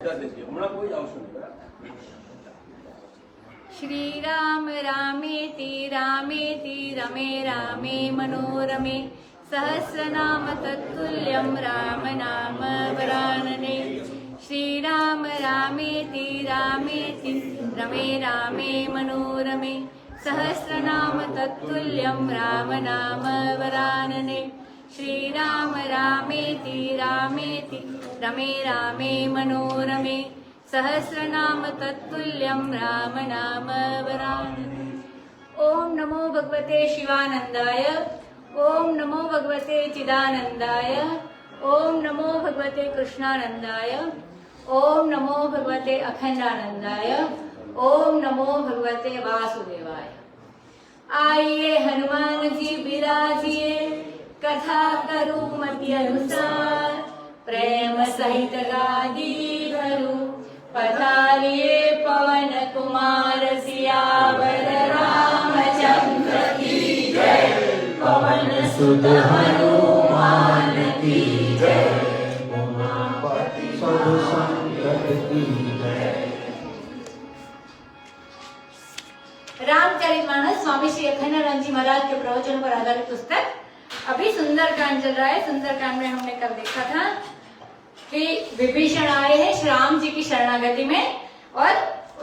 श्री राम रामेति रामेति रमे रामे मनोरमे सहस्रनाम तत्तुल्यं राम नाम वरानने। श्री राम रामेति रामेति रमे रामे मनोरमे सहस्रनाम तत्तुल्यं राम नाम वरानने। श्री राम रामेति रामेति रमे रामे मनोरमे सहस्रनाम तत्तुल्यं राम नाम वरानने। ओम नमो भगवते शिवानंदाय, ओम नमो भगवते चिदानंदाय, ओम नमो भगवते कृष्णानंदाय, ओम नमो भगवते अखंडानंदाय, ओम नमो भगवते वासुदेवाय। आइए हनुमान जी विराजिए, कथा करूं मति अनुसार, प्रेम सहित गादी करूं पधारिए पवन कुमार सियावर रामचंद्र की जय। पवन सुत हनुमान की जय। उमापति सब संकट की जय। रामचरितमानस स्वामी श्री अखंडानंद जी महाराज के प्रवचन पर आधारित पुस्तक। अभी सुंदरकांड चल रहा है। सुंदरकांड में हमने कल देखा था कि विभीषण आए हैं श्री राम जी की शरणागति में, और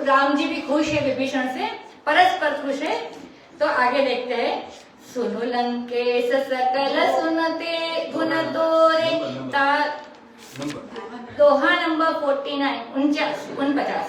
राम जी भी खुश है विभीषण से, परस्पर खुश है। तो आगे देखते हैं। सुनु लंकेश सकल सुनते गुण तोरे, दोहा नंबर 49।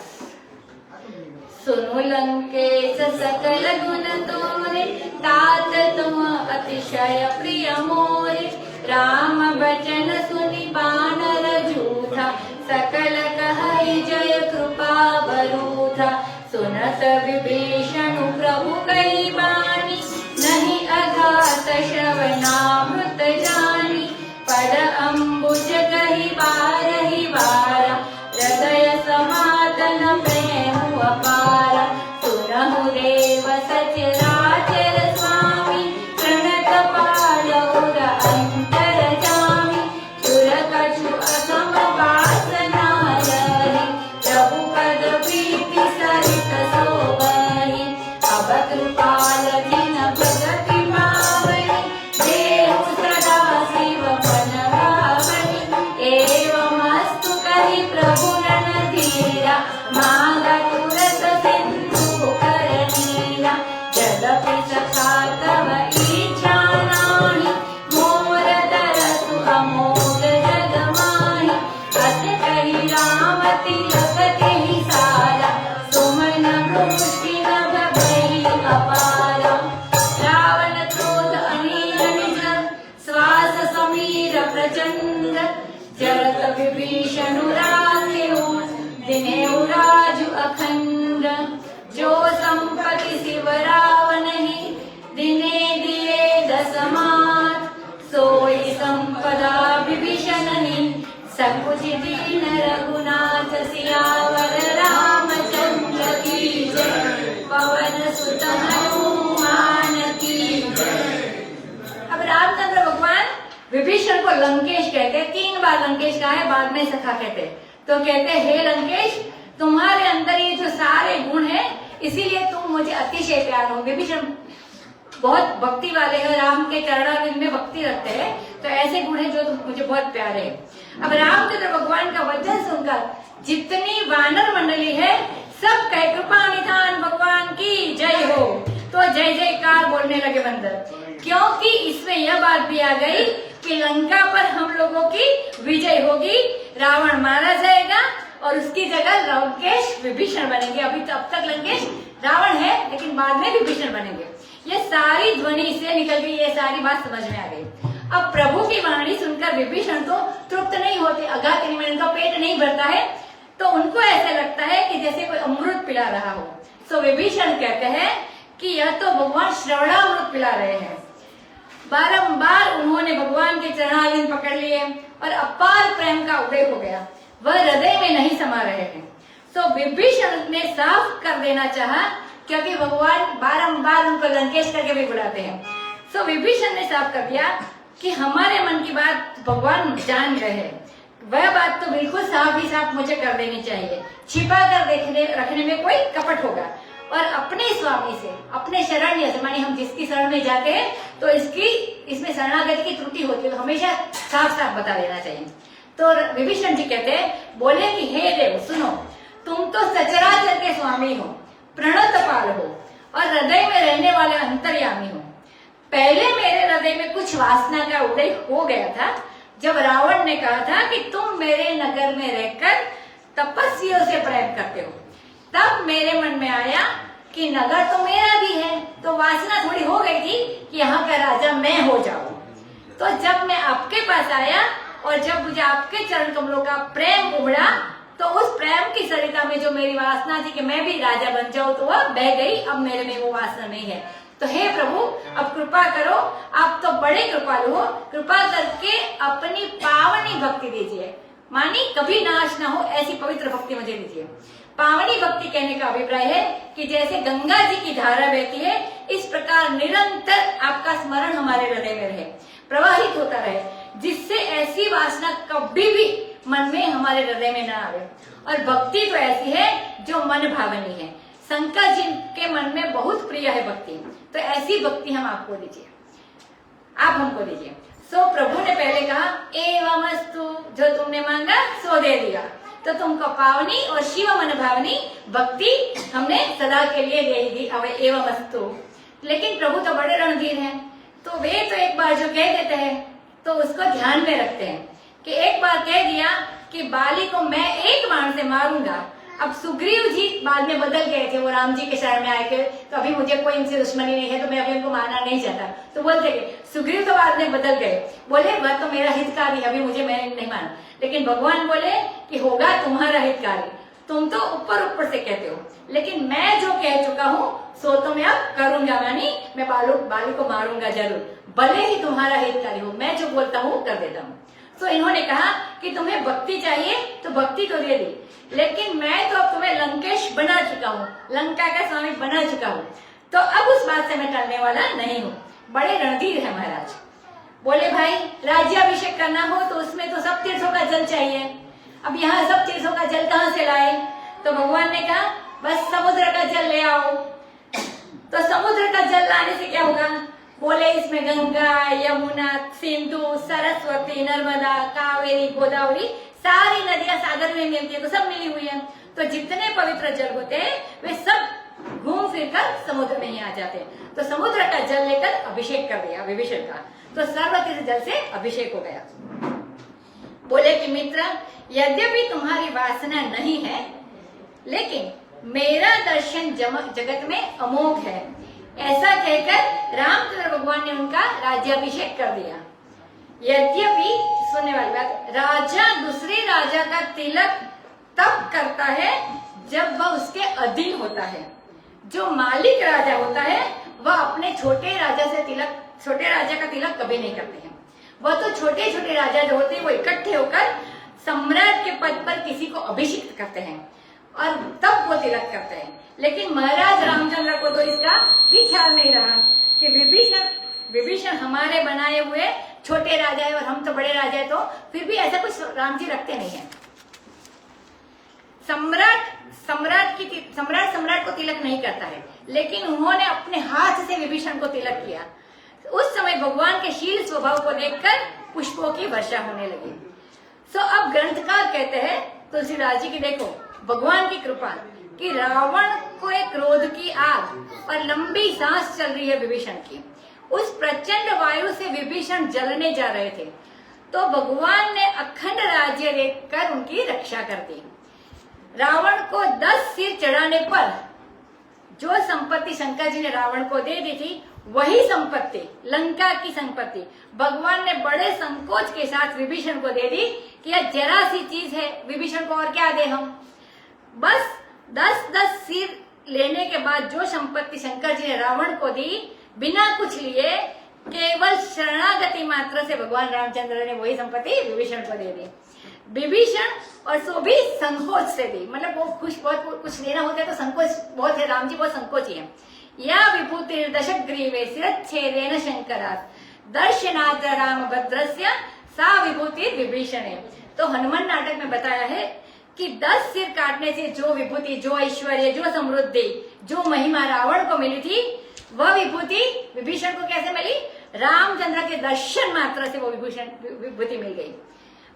सुनु लंकेश सकल गुण तोरे, तात तुम अतिशय प्रिय मोरे। राम बचन सुनि बानर जूठा, सकल कहई जय कृपा बरूठा। सुनत विभीषण प्रभु कई बानी, नहीं अघात श्रवणामृत जानी। पद अम्बुज कही बारहि बारा, हृदय समातन प्रेम अपारा। सुनहु देव सचराचर स्वामी, प्रणत पालौर अंतर जामी। सुर कछु असम वासना लहरी, प्रभु पद प्रीति सरित सोबहि। अब कृपाल दिन भगति पावनी, देहु सदा शिव मन भावनी। एवमस्तु कहि प्रभु रणधीरा, मांगा तुरत सिंधु कर नीरा। जदपि सखा तव इच्छा नाहि, मोर दरसु अमोघ जग माहि। अस कहि राम तिलक तेहि सारा, सुमन मुष्टि नभ भई अपारा। रावण क्रोध अनिल निज, श्वास समीर प्रचंड। जरत विभीषण राखेउ, दिनेउ राजु अखंड। जो संपत्ति शिव रावणहि, दिने दिए दसमात। सोई संपदा विभीषणहि, सकुच दीन रघुनाथ सियावर रामचंद्र की जय। पवन सुत हनुमान की जय। अब रामचंद्र भगवान विभीषण को लंकेश कहते हैं। 3 बार लंकेश कहा है, बाद में सखा कहते हैं। तो कहते हैं हे लंकेश, तुम्हारे अंदर ये जो सारे गुण हैं, इसीलिए तुम मुझे अतिशय प्यार हो। विभीषण बहुत भक्ति वाले हैं, राम के चरणारविंद में भक्ति रखते हैं, तो ऐसे गुण हैं जो मुझे बहुत प्यारे हैं। अब रामचंद्र भगवान का वचन सुनकर जितनी वानर मंडली है, सब कहे कृपा निधान भगवान की जय हो। तो जय जयकार बोलने लगे बंदर, क्योंकि इसमें यह बात भी आ गई कि लंका पर हम लोगों की विजय होगी। रावण मारा जाएगा और उसकी जगह लंकेश विभीषण बनेंगे। अभी तो अब तक लंकेश रावण है, लेकिन बाद में विभीषण बनेंगे। ये सारी ध्वनि से निकल गई, ये सारी बात समझ में आ गई। अब प्रभु की वाणी सुनकर विभीषण तो तृप्त नहीं होते, अघात नहीं, उनका पेट नहीं भरता है, तो उनको ऐसा लगता है कि जैसे कोई अमृत पिला रहा हो। सो विभीषण कहते हैं कि यह तो भगवान श्रवणामृत पिला रहे हैं। बारंबार उन्होंने भगवान के चरणारविंद पकड़ लिए और अपार प्रेम का उदय हो गया, वह हृदय में नहीं समा रहे हैं। तो विभीषण ने साफ कर देना चाहा, क्योंकि भगवान बारंबार उनको लंकेश करके भी बुलाते हैं। सो विभीषण ने साफ कर दिया कि हमारे मन की बात भगवान जान गए हैं। वह बात तो बिल्कुल साफ ही साफ मुझे कर देनी चाहिए। छिपा कर रखने में कोई कपट होगा। और अपने स्वामी से, अपने शरण से, मानी हम जिसकी शरण में जाते हैं तो इसमें शरणागति की त्रुटि होती है, तो हमेशा साफ साफ बता देना चाहिए। तो विभीषण जी कहते हैं, बोले कि हे देव सुनो, तुम तो सचराचर के स्वामी हो, प्रणतपाल हो और हृदय में रहने वाले अंतर्यामी हो। पहले मेरे हृदय में कुछ वासना का उदय हो गया था जब रावण ने कहा था कि तुम मेरे नगर में रहकर तपस्वियों से प्रेम करते हो। तब मेरे मन में आया कि नगर तो मेरा भी है, तो वासना थोड़ी हो गई थी कि यहाँ का राजा मैं हो जाऊं। तो जब मैं आपके पास आया और जब मुझे आपके चरण कमलों का प्रेम उमड़ा, तो उस प्रेम की सरिता में जो मेरी वासना थी कि मैं भी राजा बन जाऊं, तो वह बह गई। अब मेरे में वो वासना नहीं है। तो हे प्रभु, अब कृपा करो, आप तो बड़े कृपालु हो, कृपा करके अपनी पावनी भक्ति दीजिए। मानी कभी नाश ना हो ऐसी पवित्र भक्ति मुझे दीजिए। पावनी भक्ति कहने का अभिप्राय है कि जैसे गंगा जी की धारा बहती है, इस प्रकार निरंतर आपका स्मरण हमारे हृदय में रहे, प्रवाहित होता रहे, जिससे ऐसी वासना कभी भी मन में हमारे हृदय में ना आवे। और भक्ति तो ऐसी है जो मन भावनी है। शंकर जी के मन में बहुत प्रिय है भक्ति, तो ऐसी भक्ति हम आपको दीजिए, आप हमको दीजिए। सो प्रभु ने पहले कहा एवमस्तु, जो तुमने मांगा सो दे दिया। तो तुमको पावनी और शिव मन भावनी भक्ति हमने सदा के लिए दे दी। अब एवमस्तु, लेकिन प्रभु तो बड़े रणधीर हैं, तो वे तो एक बार जो कह देते हैं तो उसको ध्यान में रखते हैं कि एक बार कह दिया कि बाली को मैं एक बाण से मारूंगा। अब सुग्रीव जी बाद में बदल गए थे, वो राम जी के शरण में आए थे, तो अभी मुझे कोई इनसे दुश्मनी नहीं है, तो मैं अभी उनको मारना नहीं चाहता। तो बोलते सुग्रीव तो बाद में बदल गए, बोले वह तो मेरा हितकारी, अभी मुझे मैं नहीं माना। लेकिन भगवान बोले कि होगा तुम्हारा हितकारी, तुम तो ऊपर ऊपर से कहते हो, लेकिन मैं जो कह चुका हूँ सो तो मैं अब करूंगा। मानी मैं बाली को मारूंगा जरूर, भले ही तुम्हारा हितकारी हो, मैं जो बोलता हूँ कर देता हूँ। तो इन्होंने कहा कि तुम्हें भक्ति चाहिए तो भक्ति तो दे दी, लेकिन मैं तो अब तुम्हें लंकेश बना चुका हूँ, लंका का स्वामी बना चुका हूँ, तो अब उस बात से मैं टलने वाला नहीं हूँ। बड़े रणधीर है महाराज। बोले भाई राज्याभिषेक करना हो तो उसमें तो सब तीर्थों का जल चाहिए, अब यहाँ सब तीर्थों का जल कहाँ से लाए? तो भगवान ने कहा बस समुद्र का जल ले आओ। तो समुद्र का जल लाने से क्या होगा? बोले इसमें गंगा, यमुना, सिंधु, सरस्वती, नर्मदा, कावेरी, गोदावरी सारी नदियां सागर में मिलती है, तो सब मिली हुई है। तो जितने पवित्र जल होते हैं वे सब घूम फिर कर समुद्र में ही आ जाते हैं। तो समुद्र का जल लेकर अभिषेक कर दिया विभीषण का, तो सर्वतीर्थ जल से अभिषेक हो गया। बोले कि मित्र, यद्यपि तुम्हारी वासना नहीं है, लेकिन मेरा दर्शन जगत में अमोघ है। ऐसा कहकर रामचंद्र भगवान ने उनका राज्याभिषेक कर दिया। यद्यपि, सुनने वाली बात, राजा दूसरे राजा का तिलक तब करता है जब वह उसके अधीन होता है। जो मालिक राजा होता है वह अपने छोटे राजा का तिलक कभी नहीं करते हैं। वह तो छोटे छोटे राजा जो होते हैं वो इकट्ठे होकर सम्राट के पद पर किसी को अभिषिक्त करते हैं और तब वो तिलक करते हैं। लेकिन महाराज रामचंद्र को तो इसका भी ख्याल नहीं रहा कि विभीषण हमारे बनाए हुए छोटे राजा है और हम तो बड़े राजा है, तो फिर भी ऐसा कुछ राम जी रखते नहीं है। सम्राट को तिलक नहीं करता है, लेकिन उन्होंने अपने हाथ से विभीषण को तिलक किया। उस समय भगवान के शील स्वभाव को देखकर पुष्पों की वर्षा होने लगी। सो अब ग्रंथकार कहते हैं तुलसीदास जी की, देखो भगवान की कृपा कि रावण को एक क्रोध की आग और लंबी सांस चल रही है विभीषण की। उस प्रचंड वायु से विभीषण जलने जा रहे थे, तो भगवान ने अखंड राज्य देकर उनकी रक्षा कर दी। रावण को 10 सिर चढ़ाने पर जो संपत्ति शंकर जी ने रावण को दे दी थी, वही संपत्ति, लंका की संपत्ति, भगवान ने बड़े संकोच के साथ विभीषण को दे दी कि यह जरा सी चीज है, विभीषण को और क्या दे हम। बस 10-10 सिर लेने के बाद जो संपत्ति शंकर जी ने रावण को दी, बिना कुछ लिए केवल शरणागति मात्र से भगवान रामचंद्र ने वही संपत्ति विभीषण को दे दी। विभीषण और सो भी संकोच से दी, मतलब वो बहुत कुछ लेना होता है तो संकोच बहुत है, राम जी बहुत संकोची है। या विभूति दशग्रीवे शिरच्छेदेन शंकरात् दर्शनात् रामभद्रस्य सा विभूति विभीषणे। तो हनुमान नाटक में बताया है कि 10 सिर काटने से जो विभूति, जो ऐश्वर्य, जो समृद्धि, जो महिमा रावण को मिली थी, वह विभूति विभीषण को कैसे मिली? रामचंद्र के दर्शन मात्र से वो विभूति मिल गई।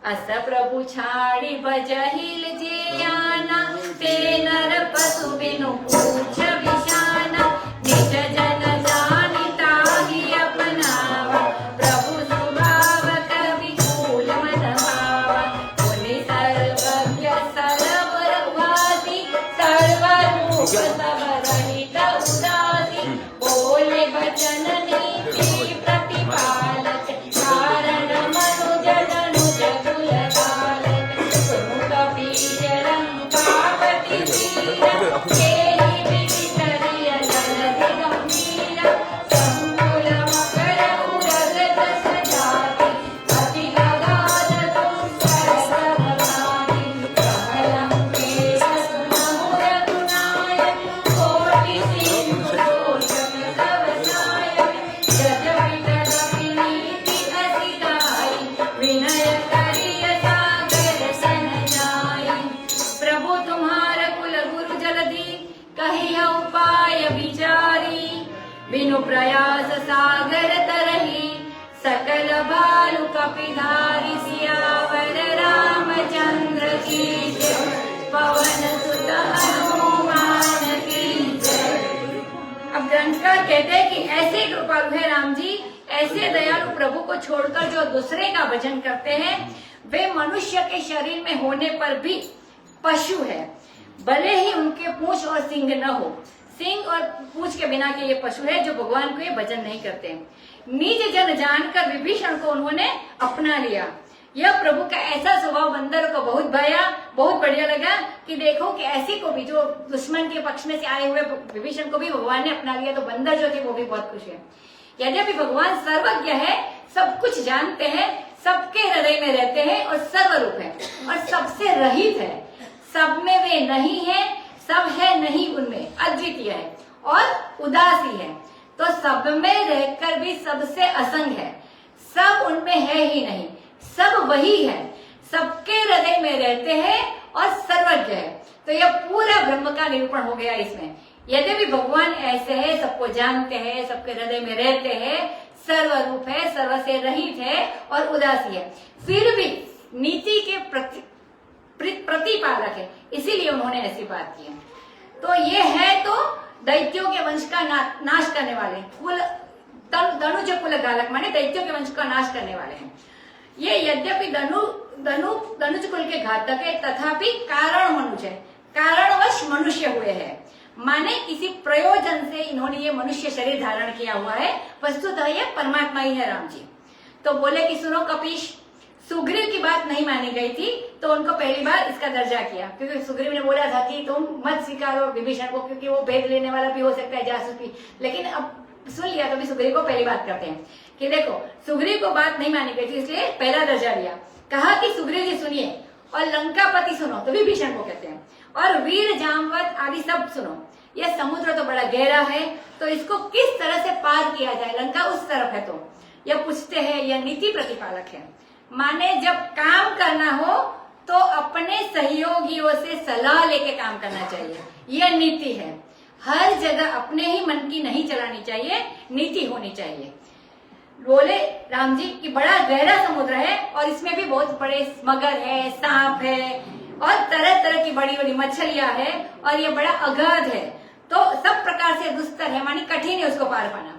अस प्रभु छाड़ी भजहिल जे आना, ते नर पशु बिनु पूछ विशाना, निज जन जानि ताहि अपनावा, प्रभु स्वभाव कवि कूल मन भावा, मुनि सर्वज्ञ सर्व रघुवासी, सर्वरूप सब रहित उदासी, बोले बचन नीति प्रतिपालक, कारण मनुज जनुज कुल बालक, सुनु कपीश रंपावती वीरा, केहि विचितरिय जलधि गंभीरा, संकुल मकर उरग दस जाति, अति अगाध तुम सर्वभवानि, कमलंकेश सुनहु रघुनायक, कोटि सिंधु लोचन तव नायक, यद्यपि तदपि नीति अति गाई, विनय करिय सागर सन जाई। प्रभु तुम्हारा कुल गुरु जलधि, कहिया उपाय विचारी, बिनु प्रयास सागर तरही, सकल भालु कपिधारी, सियावर रामचंद्र की जय, पवन सुत हनुमान की जय। अब ग्रंथकार कहते हैं कि ऐसे कृपालु है राम जी, ऐसे दयालु प्रभु को छोड़कर जो दूसरे का भजन करते हैं, वे मनुष्य के शरीर में होने पर भी पशु है, भले ही उनके पूंछ और सींग न हो। सींग और पूंछ के बिना के ये पशु है जो भगवान को ये भजन नहीं करते। निज जन जानकर विभीषण को उन्होंने अपना लिया। यह प्रभु का ऐसा स्वभाव बंदर को बहुत भाया, बहुत बढ़िया लगा कि देखो कि ऐसी को भी, जो दुश्मन के पक्ष में से आए हुए विभीषण को भी भगवान ने अपना लिया, तो बंदर जो थे वो भी बहुत खुश है। यद्यपि भगवान सर्वज्ञ है, सब कुछ जानते हैं, सबके हृदय में रहते हैं और सर्वरूप है और सबसे रहित है, सब में वे नहीं है, सब है नहीं उनमें, अद्वितीय है और उदासी है, तो सब में रहकर भी सबसे असंग है, सब उनमें है ही नहीं, सब वही है, सबके हृदय में रहते हैं और सर्वज्ञ है। तो यह पूरा ब्रह्म का निरूपण हो गया इसमें। यद्यपि भगवान ऐसे है, सबको जानते हैं, सबके हृदय में रहते हैं, सर्वरूप है, सर्व से रहित है और उदासी है, फिर भी नीति के प्रतिपालक है, इसीलिए उन्होंने ऐसी बात की है। तो ये है तो दैत्यों के वंश का नाश करने वाले, कुल धनुज कुल गालक माने दैत्यों के वंश का नाश करने वाले हैं। ये यद्यपि धनुज कुल के घातक है, तथापि कारण मनुष्य है, कारणवश मनुष्य हुए हैं, माने किसी प्रयोजन से इन्होंने ये मनुष्य शरीर धारण किया हुआ है, वस्तुतः ये परमात्मा ही है राम जी। तो बोले कि सुनो कपीश, सुग्रीव की बात नहीं मानी गई थी, तो उनको पहली बार इसका दर्जा किया, क्योंकि सुग्रीव ने बोला था कि तुम मत स्वीकारो विभीषण को, क्योंकि वो भेद लेने वाला भी हो सकता है, जासूस भी। लेकिन अब सुन लिया तो भी सुग्रीव को पहली बात करते हैं कि देखो सुग्रीव को बात नहीं मानी गई थी, इसलिए पहला दर्जा दिया। कहा कि सुग्रीव जी सुनिए और लंकापति सुनो, तो विभीषण को कहते हैं, और वीर जामवंत आदि सब सुनो। यह समुद्र तो बड़ा गहरा है, तो इसको किस तरह से पार किया जाए, लंका उस तरफ है, तो यह पूछते हैं। यह नीति प्रतिपालक है, माने जब काम करना हो तो अपने सहयोगियों से सलाह लेके काम करना चाहिए, यह नीति है। हर जगह अपने ही मन की नहीं चलानी चाहिए, नीति होनी चाहिए। बोले राम जी कि बड़ा गहरा समुद्र है और इसमें भी बहुत बड़े मगर है, सांप है और तरह तरह की बड़ी बड़ी मछलियां है और ये बड़ा अगाध है, तो सब प्रकार से दुस्तर है, मानी कठिन है उसको पार पाना।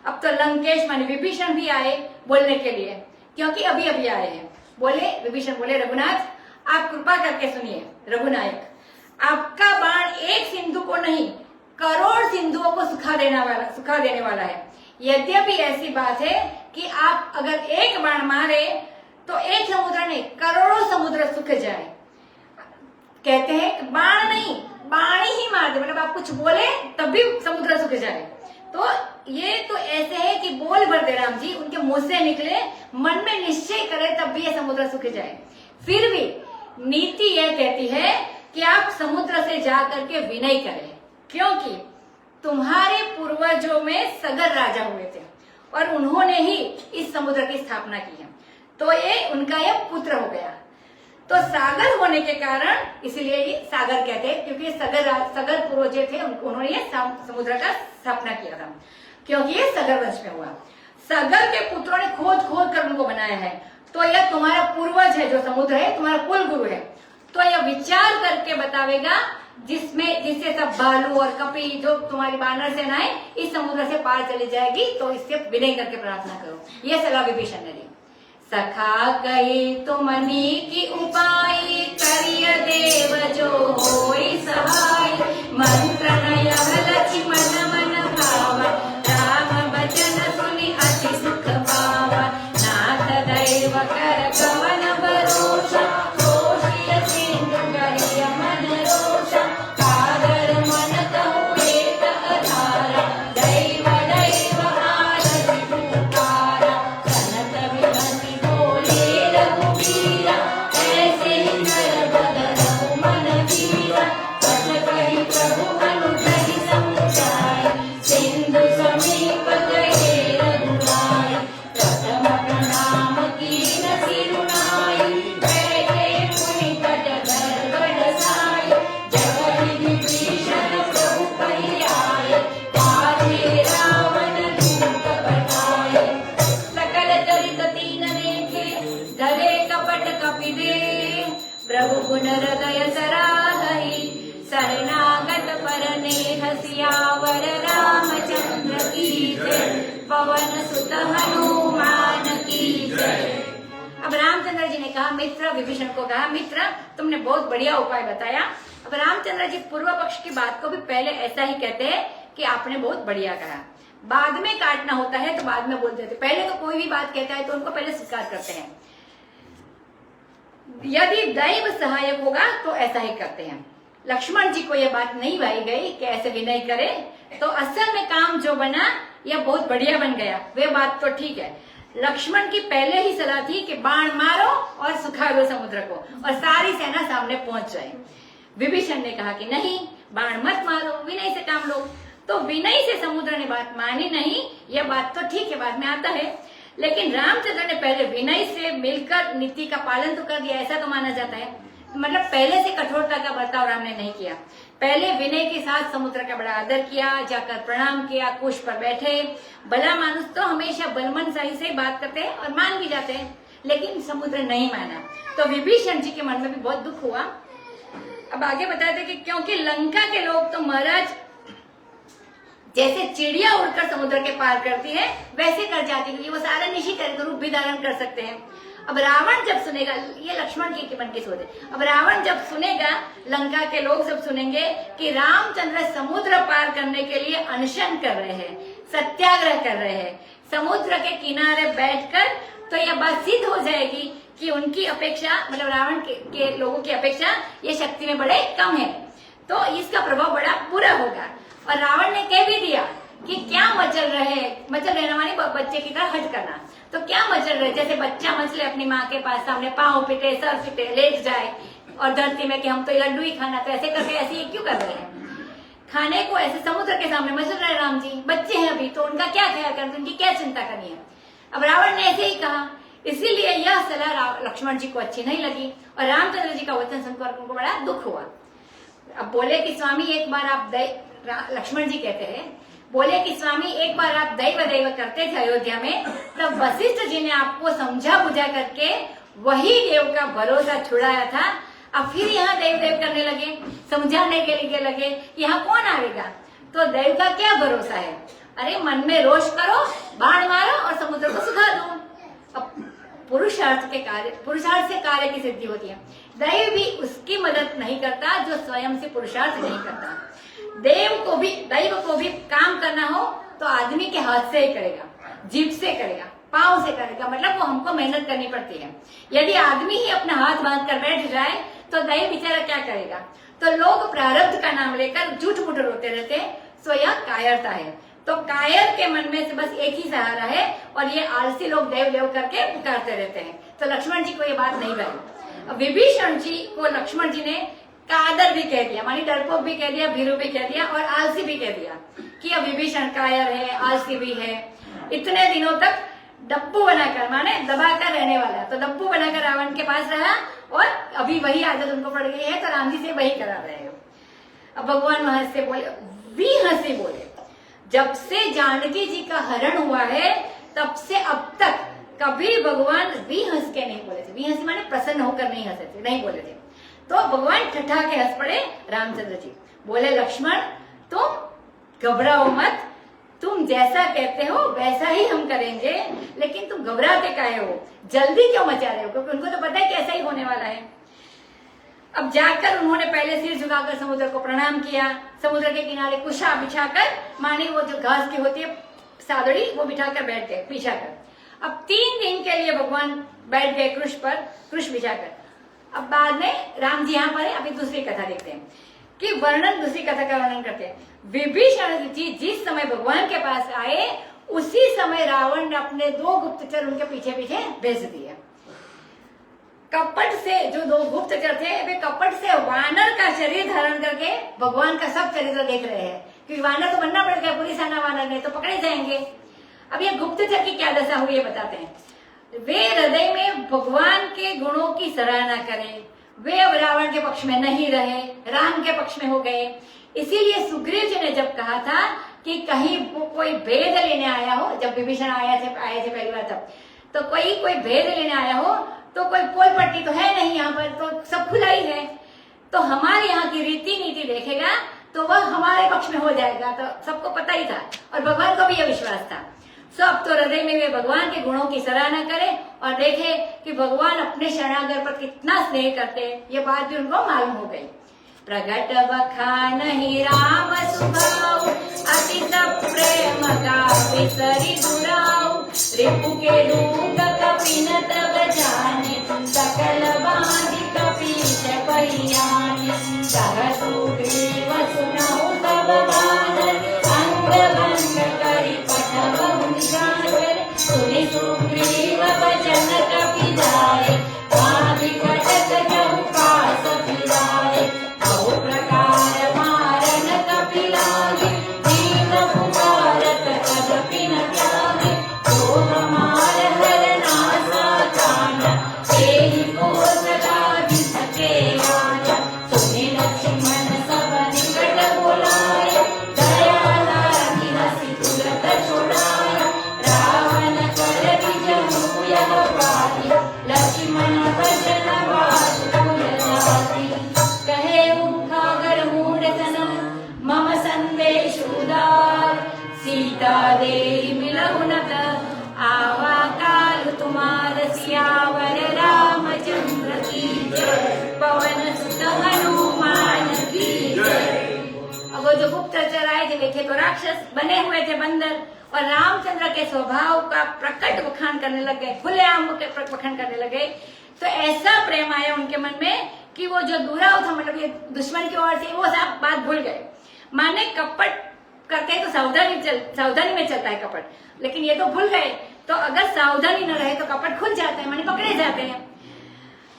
अब तो लंकेश मानी विभीषण भी आए बोलने के लिए, क्योंकि अभी अभी आए हैं। बोले विभीषण बोले रघुनाथ आप कृपा करके सुनिए, रघुनायक आपका बाण एक सिंधु को नहीं करोड़ सिंधुओं को सुखा देने वाला है। यद्यपि ऐसी बात है कि आप अगर एक बाण मारे तो एक समुद्र नहीं करोड़ों समुद्र सूख जाए। कहते हैं बाण नहीं बाणी ही मार दे, मतलब आप कुछ बोले तब भी समुद्र सूख जाए। तो ये तो ऐसे है कि बोल भर दे राम जी, उनके मुंह से निकले, मन में निश्चय करे तब भी ये समुद्र सूख जाए। फिर भी नीति यह कहती है कि आप समुद्र से जाकर के विनय करें, क्योंकि तुम्हारे पूर्वजों में सगर राजा हुए थे और उन्होंने ही इस समुद्र की स्थापना की है, तो ये उनका यह पुत्र हो गया। तो सागर होने के कारण इसलिए ये सागर कहते हैं, क्योंकि सगर पुरुष जो थे उन्होंने ये समुद्र का स्थापना किया था, क्योंकि ये सगर वंश में हुआ। सगर के पुत्रों ने खोद खोद कर उनको बनाया है। तो यह तुम्हारा पूर्वज है, जो समुद्र है तुम्हारा कुल गुरु है। तो यह विचार करके बतावेगा जिससे सब भालू और कपी जो तुम्हारी बानर सेना है इस समुद्र से पार चली जाएगी। तो इससे विनय करके प्रार्थना करो। यह सलाह विभीषण ने दी। सखा कही तुमनी की उपाय, करिय देव जो होई सहाय। मंत्र नयन लक्ष्मण मन भावा, राम बचन सुनि अति सुख पावा। नाथ दैव कर कवन भरोसा, रोषिय सिंधु करिय मन रोषा। कादर मन कहु एक अधारा, दैव दैव आरति पुकारा। सनत विमति बोले रघुबीरा, ऐसे ही कर बदलहु मन वीरा। कछ कहि प्रभु अनुग्रहि समुझाय, सिंधु समीप गए रघुराय। प्रथम प्रणाम कीन सिरुनाई, बैठे मुनि तट गर्भ साई। जगति विभीषण प्रभु कहियाए, पाथे रावण दूत पठाए। सकल चरित तीन देखे, धरे कपट कपि दे। प्रभु गुण हृदय सराहहि, शरणागत परनेह सियावर रामचंद्र की जय। पवन सुत हनुमान की जय। अब रामचंद्र जी ने कहा, मित्र विभीषण को कहा, मित्र तुमने बहुत बढ़िया उपाय बताया। अब रामचंद्र जी पूर्व पक्ष की बात को भी पहले ऐसा ही कहते हैं कि आपने बहुत बढ़िया कहा। बाद में काटना होता है तो बाद में बोल देते, पहले तो कोई भी बात कहता है तो उनको पहले स्वीकार करते हैं। यदि दैव सहायक होगा तो ऐसा ही करते हैं। लक्ष्मण जी को यह बात नहीं भाई गई कि ऐसे विनय करे, तो असल में काम जो बना यह बहुत बढ़िया बन गया। वे बात तो ठीक है, लक्ष्मण की पहले ही सलाह थी कि बाण मारो और सुखा दो समुद्र को और सारी सेना सामने पहुंच जाए। विभीषण ने कहा कि नहीं, बाण मत मारो, विनय से काम लो। तो विनय से समुद्र ने बात मानी नहीं, यह बात तो ठीक है, बाद में आता है। लेकिन रामचंद्र ने पहले विनय से मिलकर नीति का पालन तो कर दिया, ऐसा तो माना जाता है। मतलब पहले से कठोरता का बर्ताव राम ने नहीं किया। पहले विनय के साथ समुद्र का बड़ा आदर किया, जाकर प्रणाम किया, कुश पर बैठे। भला मानुष तो हमेशा बलमन सही से बात करते हैं और मान भी जाते हैं, लेकिन समुद्र नहीं माना। तो विभीषण जी के मन में भी बहुत दुख हुआ। अब आगे बताते कि क्योंकि लंका के लोग तो महाराज जैसे चिड़िया उड़कर समुद्र के पार करती है वैसे कर जाती है, क्योंकि वो सारा निशी का रूप भी धारण कर सकते हैं। अब रावण जब सुनेगा, ये लक्ष्मण की मन की सोच है, अब रावण जब सुनेगा, लंका के लोग सब सुनेंगे कि रामचंद्र समुद्र पार करने के लिए अनशन कर रहे हैं, सत्याग्रह कर रहे हैं समुद्र के किनारे बैठकर, तो यह बात सिद्ध हो जाएगी कि उनकी अपेक्षा, मतलब रावण के लोगों की अपेक्षा ये शक्ति में बड़े कम है। तो इसका प्रभाव बड़ा बुरा होगा। और रावण ने कह भी दिया कि क्या मचल रहना मानी बच्चे की तरह हट करना। तो क्या मचल रहे, जैसे बच्चा मचले अपनी माँ के पास सामने, पाँव पिटे, सर पिटे, लेट जाए और धरती में कि हम तो लड्डू ही खाना, तो ऐसे करके ऐसे ही क्यों कर रहे हैं। खाने को ऐसे समुद्र के सामने मचल रहे राम जी, बच्चे हैं अभी, तो उनका क्या ख्याल करना, उनकी क्या चिंता करनी है। अब रावण ने ऐसे ही कहा, इसीलिए यह सलाह लक्ष्मण जी को अच्छी नहीं लगी और रामचंद्र जी का वचन सुनकर उनको बड़ा दुख हुआ। अब बोले कि स्वामी एक बार आप लक्ष्मण जी कहते हैं, बोले कि स्वामी एक बार आप दैव दैव करते थे अयोध्या में, तब वशिष्ठ जी ने आपको समझा बुझा करके वही देव का भरोसा छुड़ाया था। अब फिर यहाँ देव देव करने लगे, समझाने के लिए लगे, यहाँ कौन आएगा। तो देव का क्या भरोसा है। अरे मन में रोष करो, बाण मारो और समुद्र को सुखा दो। अब पुरुषार्थ से कार्य की सिद्धि होती है। दैव भी उसकी मदद नहीं करता जो स्वयं से पुरुषार्थ नहीं करता। दैव को भी काम करना हो तो आदमी के हाथ से ही करेगा, जीभ से करेगा, पाँव से करेगा, मतलब वो हमको मेहनत करनी पड़ती है। यदि आदमी ही अपना हाथ बांध कर बैठ जाए तो दैव बेचारा क्या करेगा। तो लोग प्रारब्ध का नाम लेकर झूठ मूठ रोते रहते हैं, सो यह कायरता है। तो कायर के मन में से बस एक ही सहारा है और ये आलसी लोग देव देव करके पुकारते रहते हैं। तो लक्ष्मण जी को ये बात नहीं लगी। विभीषण जी को लक्ष्मण जी ने कादर भी कह दिया, मानी डरपोक भी कह दिया, भीरू भी कह दिया और आलसी भी कह दिया कि अब विभीषण कायर है, आलसी भी है। इतने दिनों तक डब्बू बनाकर माने दबाकर रहने वाला, तो डब्बू बनाकर रावण के पास रहा और अभी वही आदत उनको पड़ गई है, तो राम जी से वही करा रहे हो। अब भगवान वहां से बोले, वी हंसे बोले, जब से जानकी जी का हरण हुआ है तब से अब तक कभी भगवान वी हंस के नहीं बोले थे। वी हंसी माने प्रसन्न होकर नहीं हंसे थे, नहीं बोले थे। तो भगवान ठठा के हंस पड़े रामचंद्र जी, बोले लक्ष्मण तुम घबराओ मत, तुम जैसा कहते हो वैसा ही हम करेंगे, लेकिन तुम घबराते काहे हो, जल्दी क्यों मचा रहे हो, क्योंकि उनको तो पता है कि ऐसा ही होने वाला है। अब जाकर उन्होंने पहले सिर झुकाकर समुद्र को प्रणाम किया, समुद्र के किनारे कुशा बिछाकर, माने वो जो घास की होती है सादड़ी, वो बिठाकर बैठ गए पीछा कर। अब 3 दिन के लिए भगवान बैठ गए कृष पर, कृष बिछाकर। अब बाद में राम जी यहाँ पर है, अभी दूसरी कथा देखते हैं कि वर्णन, दूसरी कथा का वर्णन करते हैं। विभीषण जी जिस समय भगवान के पास आए उसी समय रावण ने अपने 2 गुप्तचर उनके पीछे पीछे भेज दिए। कपट से जो 2 गुप्तचर थे वे कपट से वानर का शरीर धारण करके भगवान का सब चरित्र देख रहे हैं, क्योंकि वानर तो बनना पड़ेगा, पूरी सेना वानर नहीं तो पकड़े जाएंगे। अब ये गुप्तचर की क्या दशा हुई ये बताते हैं। वे हृदय में भगवान के गुणों की सराहना करें, वे अब रावण के पक्ष में नहीं रहे, राम के पक्ष में हो गए। इसीलिए सुग्रीव जी ने जब कहा था कि कहीं कोई भेद लेने आया हो, जब विभीषण आए थे पहली बार तब, तो कोई भेद लेने आया हो तो कोई पोल पट्टी तो है नहीं यहाँ पर, तो सब खुला ही है, तो हमारे यहाँ की रीति नीति देखेगा तो वह हमारे पक्ष में हो जाएगा। तो सबको पता ही था और भगवान को भी यह विश्वास था। सब तो हृदय में वे भगवान के गुणों की सराहना करें और देखे कि भगवान अपने शरणागत पर कितना स्नेह करते, ये बात भी उनको मालूम हो गई। प्रगट बखान ही राम सुभाव, अति सब प्रेम का विसरि दुराऊ, रिपु के दूत कपि न तब जाने, सकल बांधि कपीश पहियाने, सह सुग्रीव सुनहु सब बादर, अंग भंग करि पठबहु निशाचर, सुनि सुग्रीव वचन कपि जाए, बांधि कटक जहु पास फिराए, बहु प्रकार मारन कपि लागे, दीन पुकारत कदपि न त्यागे, जो हमार हरनासा काना, तेहि कोस लागी सके आया, सुनि लक्ष्मण सब निकट बुलाया, दया लागी हंसी तुरत छुड़ाया, रावण कर विजहु यह पाती, लक्ष्मण वचन बात कुल जाती, कहे उठागर मूढ़ तन मम संदेश उदार, सीता देहि मिलहु न त, आवा काल तुम्हार सियावर रामचंद्र की जय, पवन सुत हनुमान की जय। अब वो जो गुप्तचर आए थे देखे तो राक्षस बने हुए थे बंदर, और रामचंद्र के स्वभाव का प्रकट बखान करने लग गए, खुलेआम बखान करने लगे। तो ऐसा प्रेम आया उनके मन में कि वो जो दूराव था, मतलब ये दुश्मन की ओर से, वो सब बात भूल गए। माने कपट करते हैं तो सावधानी में चलता है कपट, लेकिन ये तो भूल गए। तो अगर सावधानी न रहे तो कपट खुल जाते हैं, माने पकड़े जाते हैं।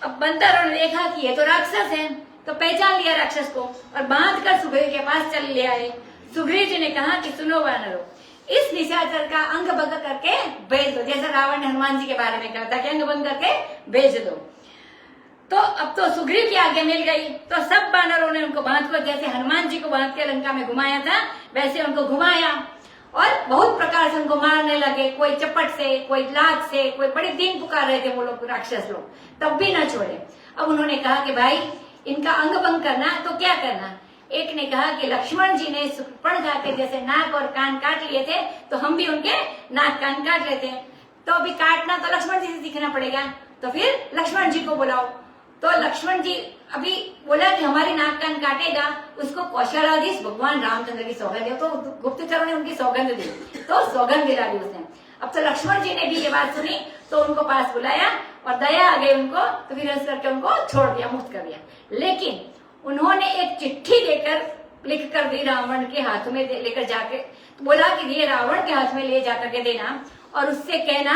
अब बंदरों ने देखा कि ये तो राक्षस है, तो पहचान लिया राक्षस को और बांध कर सुग्रीव के पास चल ले आए। सुग्रीव जी ने कहा कि सुनो वानरों, इस निशाचर का अंग भंग करके भेज दो, जैसा रावण ने हनुमान जी के बारे में कहा था कि अंग भंग करके भेज दो। तो अब तो सुग्रीव की आज्ञा मिल गई, तो सब वानरों ने उनको बांध कर, जैसे हनुमान जी को बांध के लंका में घुमाया था वैसे उनको घुमाया और बहुत प्रकार से उनको मारने लगे, कोई चपट से, कोई लात से, कोई बड़ी दीन पुकार रहे थे वो लोग राक्षस लोग, तब भी न छोड़े। अब उन्होंने कहा कि भाई इनका अंग भंग करना तो क्या करना। एक ने कहा कि लक्ष्मण जी ने सुपर्णखा के जैसे नाक और कान काट लिए थे, तो हम भी उनके नाक कान काट लेते हैं। तो अभी काटना तो लक्ष्मण जी से सीखना पड़ेगा, तो फिर लक्ष्मण जी को बुलाओ। तो लक्ष्मण जी अभी बोला कि हमारी नाक कान काटेगा, उसको कौशलाधीश भगवान रामचंद्र की सौगंध दी। तो गुप्तचरों ने उनकी सौगंध दी, तो सौगंध दिला दी उसने। अब तो लक्ष्मण जी ने भी ये बात सुनी, तो उनको पास बुलाया और दया आ गई उनको, तो फिर इस करके उनको छोड़ दिया, मुक्त कर दिया। लेकिन उन्होंने एक चिट्ठी देकर लिख कर दी रावण के हाथ में लेकर जाके, तो बोला कि ये रावण के हाथ में ले जाकर के देना और उससे कहना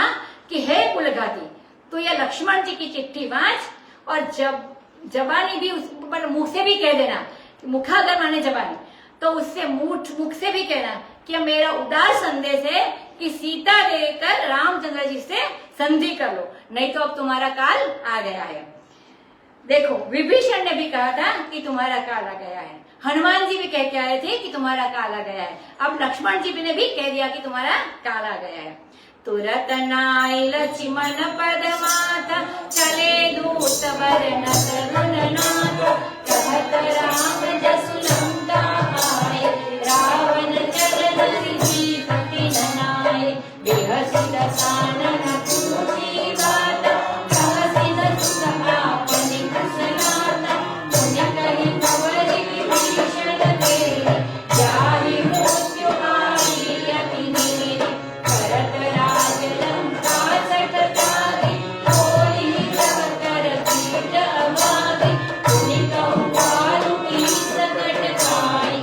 कि हे कुलघाती, तो ये लक्ष्मण जी की चिट्ठी वांच और जब जबानी भी उस मुंह से भी कह देना, मुखागर माने जबानी, तो उससे मुख से भी कहना कि मेरा उदार संदेश है कि सीता लेकर रामचंद्र जी से संधि कर लो, नहीं तो अब तुम्हारा काल आ गया है। देखो विभीषण ने भी कहा था कि तुम्हारा काल आ गया है, हनुमान जी भी कह के आए थे कि तुम्हारा काल आ गया है, अब लक्ष्मण जी ने भी कह दिया कि तुम्हारा काल आ गया है। तुरत नाय लक्ष्मण पद माता, चले दूत बरनत गुणनाथ, कहत राम जसु लंका आए, रावण चरण सीता तिन नाय, बिहसि दसानन तुलसी बात, कहसि दस आपनि कुशलाता, पुनि कहि कंवरि विभीषण तेरे, जाहि मृत्यु आई अति नीरे, करत राज लंका सटकागे, होई सब कर पीट अभागे, पुनि कहु कालु की सकट पाई,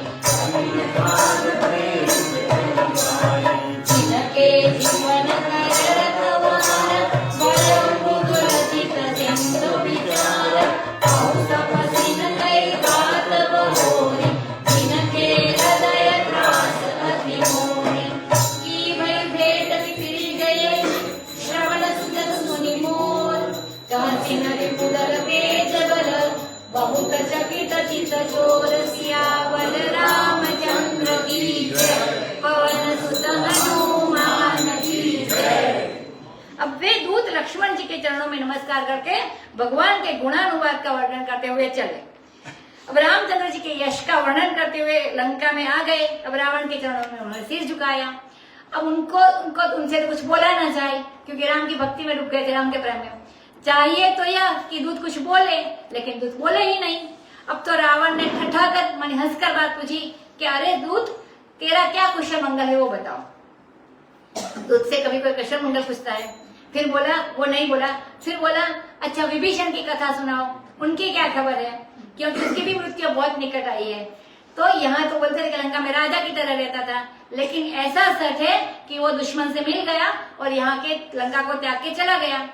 जिनके जीवन कर रखवार, बड़ मृदुल चित सिंधु विचार, कहु तपसिन कई बात बहोरी, जिनके हृदय त्रास अति मोरी, की भई भेंट बिखरी गए, श्रवण सुजन सुनि मोर, कहति नरि मुदल तेज बल, बहुत चकित चित चोर, सियावर रामचंद्र की जय, पवन सुत हनुमान की जय। अब वे दूत लक्ष्मण जी के चरणों में नमस्कार करके भगवान के गुणानुवाद का वर्णन करते हुए चले। अब रामचंद्र जी के यश का वर्णन करते हुए लंका में आ गए। अब रावण के चरणों में उन्होंने सिर झुकाया। अब उनको उनसे तो कुछ बोला ना जाए, क्योंकि राम की भक्ति में डूब गए थे, राम के प्रेम में। चाहिए तो यह कि दूत कुछ बोले, लेकिन दूत बोले ही नहीं। अब तो रावण ने ठठाकर माने हंसकर बात पूछी कि अरे दूत, तेरा क्या कुशल मंगल है वो बताओ। दूत से कभी कोई कुशल मंगल पूछता है? फिर बोला, वो नहीं बोला। फिर बोला, अच्छा विभीषण की कथा सुनाओ, उनकी क्या खबर है, क्योंकि उसकी भी मृत्यु बहुत निकट आई है। तो यहाँ तो बोलते थे कि लंका में राजा की तरह रहता था, लेकिन ऐसा सच है कि वो दुश्मन से मिल गया और यहाँ के लंका को त्याग के चला गया।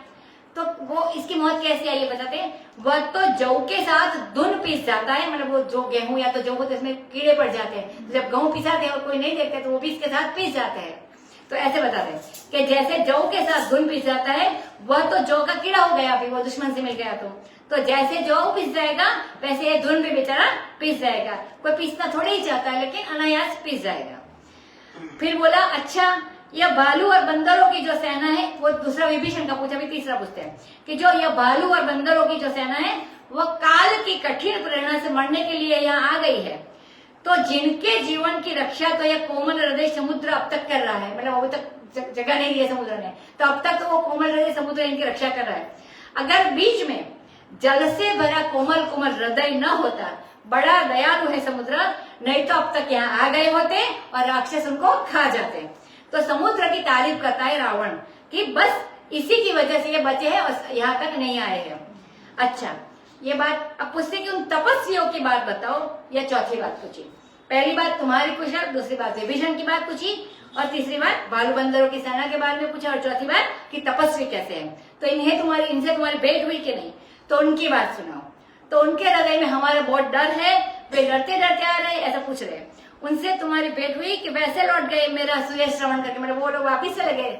तो वो इसकी मौत कैसे आई है बताते हैं। वह तो जौ के साथ धुन पीस जाता है, मतलब वो जो गेहूं या तो जौ होते इसमें कीड़े पड़ जाते हैं, जब गेहूं पिसाते हैं और कोई नहीं देखते तो वो भी इसके साथ पीस जाते हैं। तो ऐसे बताते हैं कि जैसे जौ के साथ धुन पिस जाता है, वह तो जौ का कीड़ा हो गया, अभी वो दुश्मन से मिल गया तो जैसे जौ पिस जाएगा वैसे ये धुन भी बेचारा पिस जाएगा। कोई पीसना थोड़ी ही चाहता है, लेकिन अनायास पिस जाएगा। फिर बोला, अच्छा यह भालू और बंदरों की जो सेना है, वो दूसरा विभीषण का पूछा, भी तीसरा पूछते हैं कि जो यह भालू और बंदरों की जो सेना है वह काल की कठिन प्रेरणा से मरने के लिए यहाँ आ गई है। तो जिनके जीवन की रक्षा तो यह कोमल हृदय समुद्र अब तक कर रहा है, मतलब अभी तक जगह नहीं दी है समुद्र ने, तो अब तक तो वो कोमल हृदय समुद्र इनकी रक्षा कर रहा है। अगर बीच में जल से भरा कोमल कोमल हृदय न होता, बड़ा दयालु है समुद्र, नहीं तो अब तक यहाँ आ गए होते और राक्षस उनको खा जाते। तो समुद्र की तारीफ करता है रावण कि बस इसी की वजह से ये बचे हैं और यहाँ तक नहीं आए हैं। अच्छा ये बात अब पूछते कि उन तपस्वियों की बात बताओ, या चौथी बात पूछी। पहली बात तुम्हारी कुशल, दूसरी बात विभीषण की बात पूछी, और तीसरी बात भालू बंदरों की सेना के बारे में पूछा, और चौथी बात कि तपस्वी कैसे हैं। तो इनसे तुम्हारी भेंट हुई कि नहीं, तो उनकी बात सुनाओ। तो उनके हृदय में हमारा बहुत डर है, वे डरते डरते आ रहे, ऐसा पूछ रहे। उनसे तुम्हारी भेंट हुई कि वैसे लौट गए मेरा सुयश श्रवण करके, मतलब वो लोग वापिस चले गए।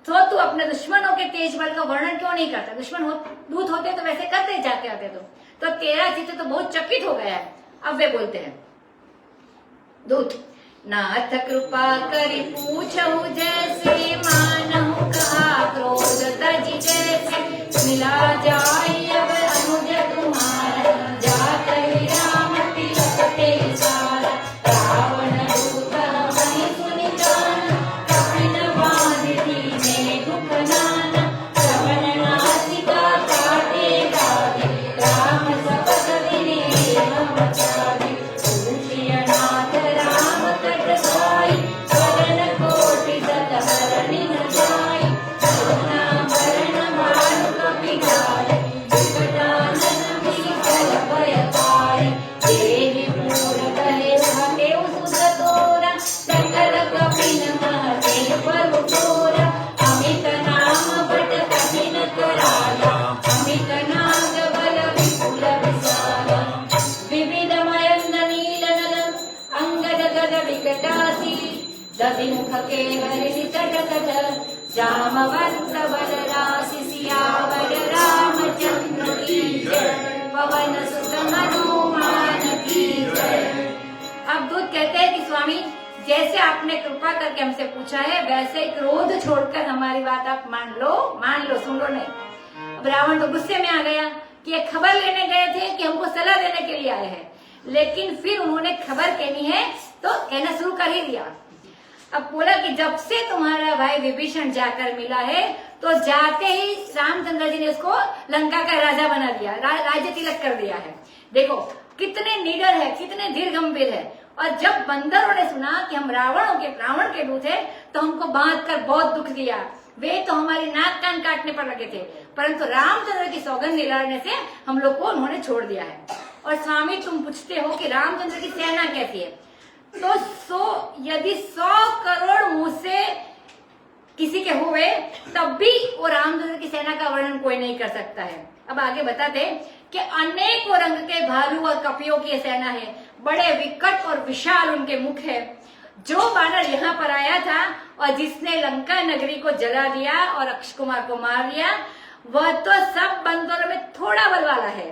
तो तू अपने दुश्मनों के तेज बल का वर्णन क्यों नहीं करता? दूत होते तो वैसे करते जाते आते। तो तेरा चित्त तो बहुत चकित हो गया है। अब वे बोलते हैं, दूत, नाथ कृपा करि पूछहु जैसे, मानहु कहा क्रोध तजि जैसे, मिला जाई अब अनुज तुम्हारा, जात ही राम तिलक तेहि सारा, रावण दूत वही सुनि जाना, कपिन बांध दीने दुख नाना, श्रवण नासिका काटे गाधे, राम सपथ दिने बचावे, पूछिय नाथ राम कट सोई, सदन कोटि सत हरनि न जाई, करुणा भरण भानु कपि गाय, दधिमुख केवल सटकट जामवंत बलराशि सियावर रामचंद्र की जय। पवन सुत हनुमान की जय। अब दूत कहते हैं कि स्वामी जैसे आपने कृपा करके हमसे पूछा है वैसे क्रोध छोड़कर हमारी बात आप मान लो, सुन लो नहीं। अब रावण तो गुस्से में आ गया कि ये खबर लेने गए थे कि हमको सलाह देने के लिए आए हैं, लेकिन फिर उन्होंने खबर कहनी है तो कहना शुरू कर ही दिया। अब बोला कि जब से तुम्हारा भाई विभीषण जाकर मिला है तो जाते ही रामचंद्र जी ने उसको लंका का राजा बना दिया, राज्य तिलक कर दिया है। देखो कितने निडर है, कितने धीर गंभीर है। और जब बंदरों ने सुना कि हम रावण के दूत है तो हमको बांध कर बहुत दुख दिया, वे तो हमारी नाक कान काटने पर लगे थे, परंतु रामचंद्र की सौगंध दिलाने से हम लोग को उन्होंने छोड़ दिया है। और स्वामी तुम पूछते हो कि रामचंद्र की सेना कैसी है, तो यदि 100 करोड़ मुंह से किसी के हुए तब भी वो रामचंद्र की सेना का वर्णन कोई नहीं कर सकता है। अब आगे बताते कि अनेकों रंग के भालू और कपियों की सेना है, बड़े विकट और विशाल उनके मुख है। जो बानर यहाँ पर आया था और जिसने लंका नगरी को जला दिया और अक्षय कुमार को मार दिया, वह तो सब बंदरों में थोड़ा बल वाला है।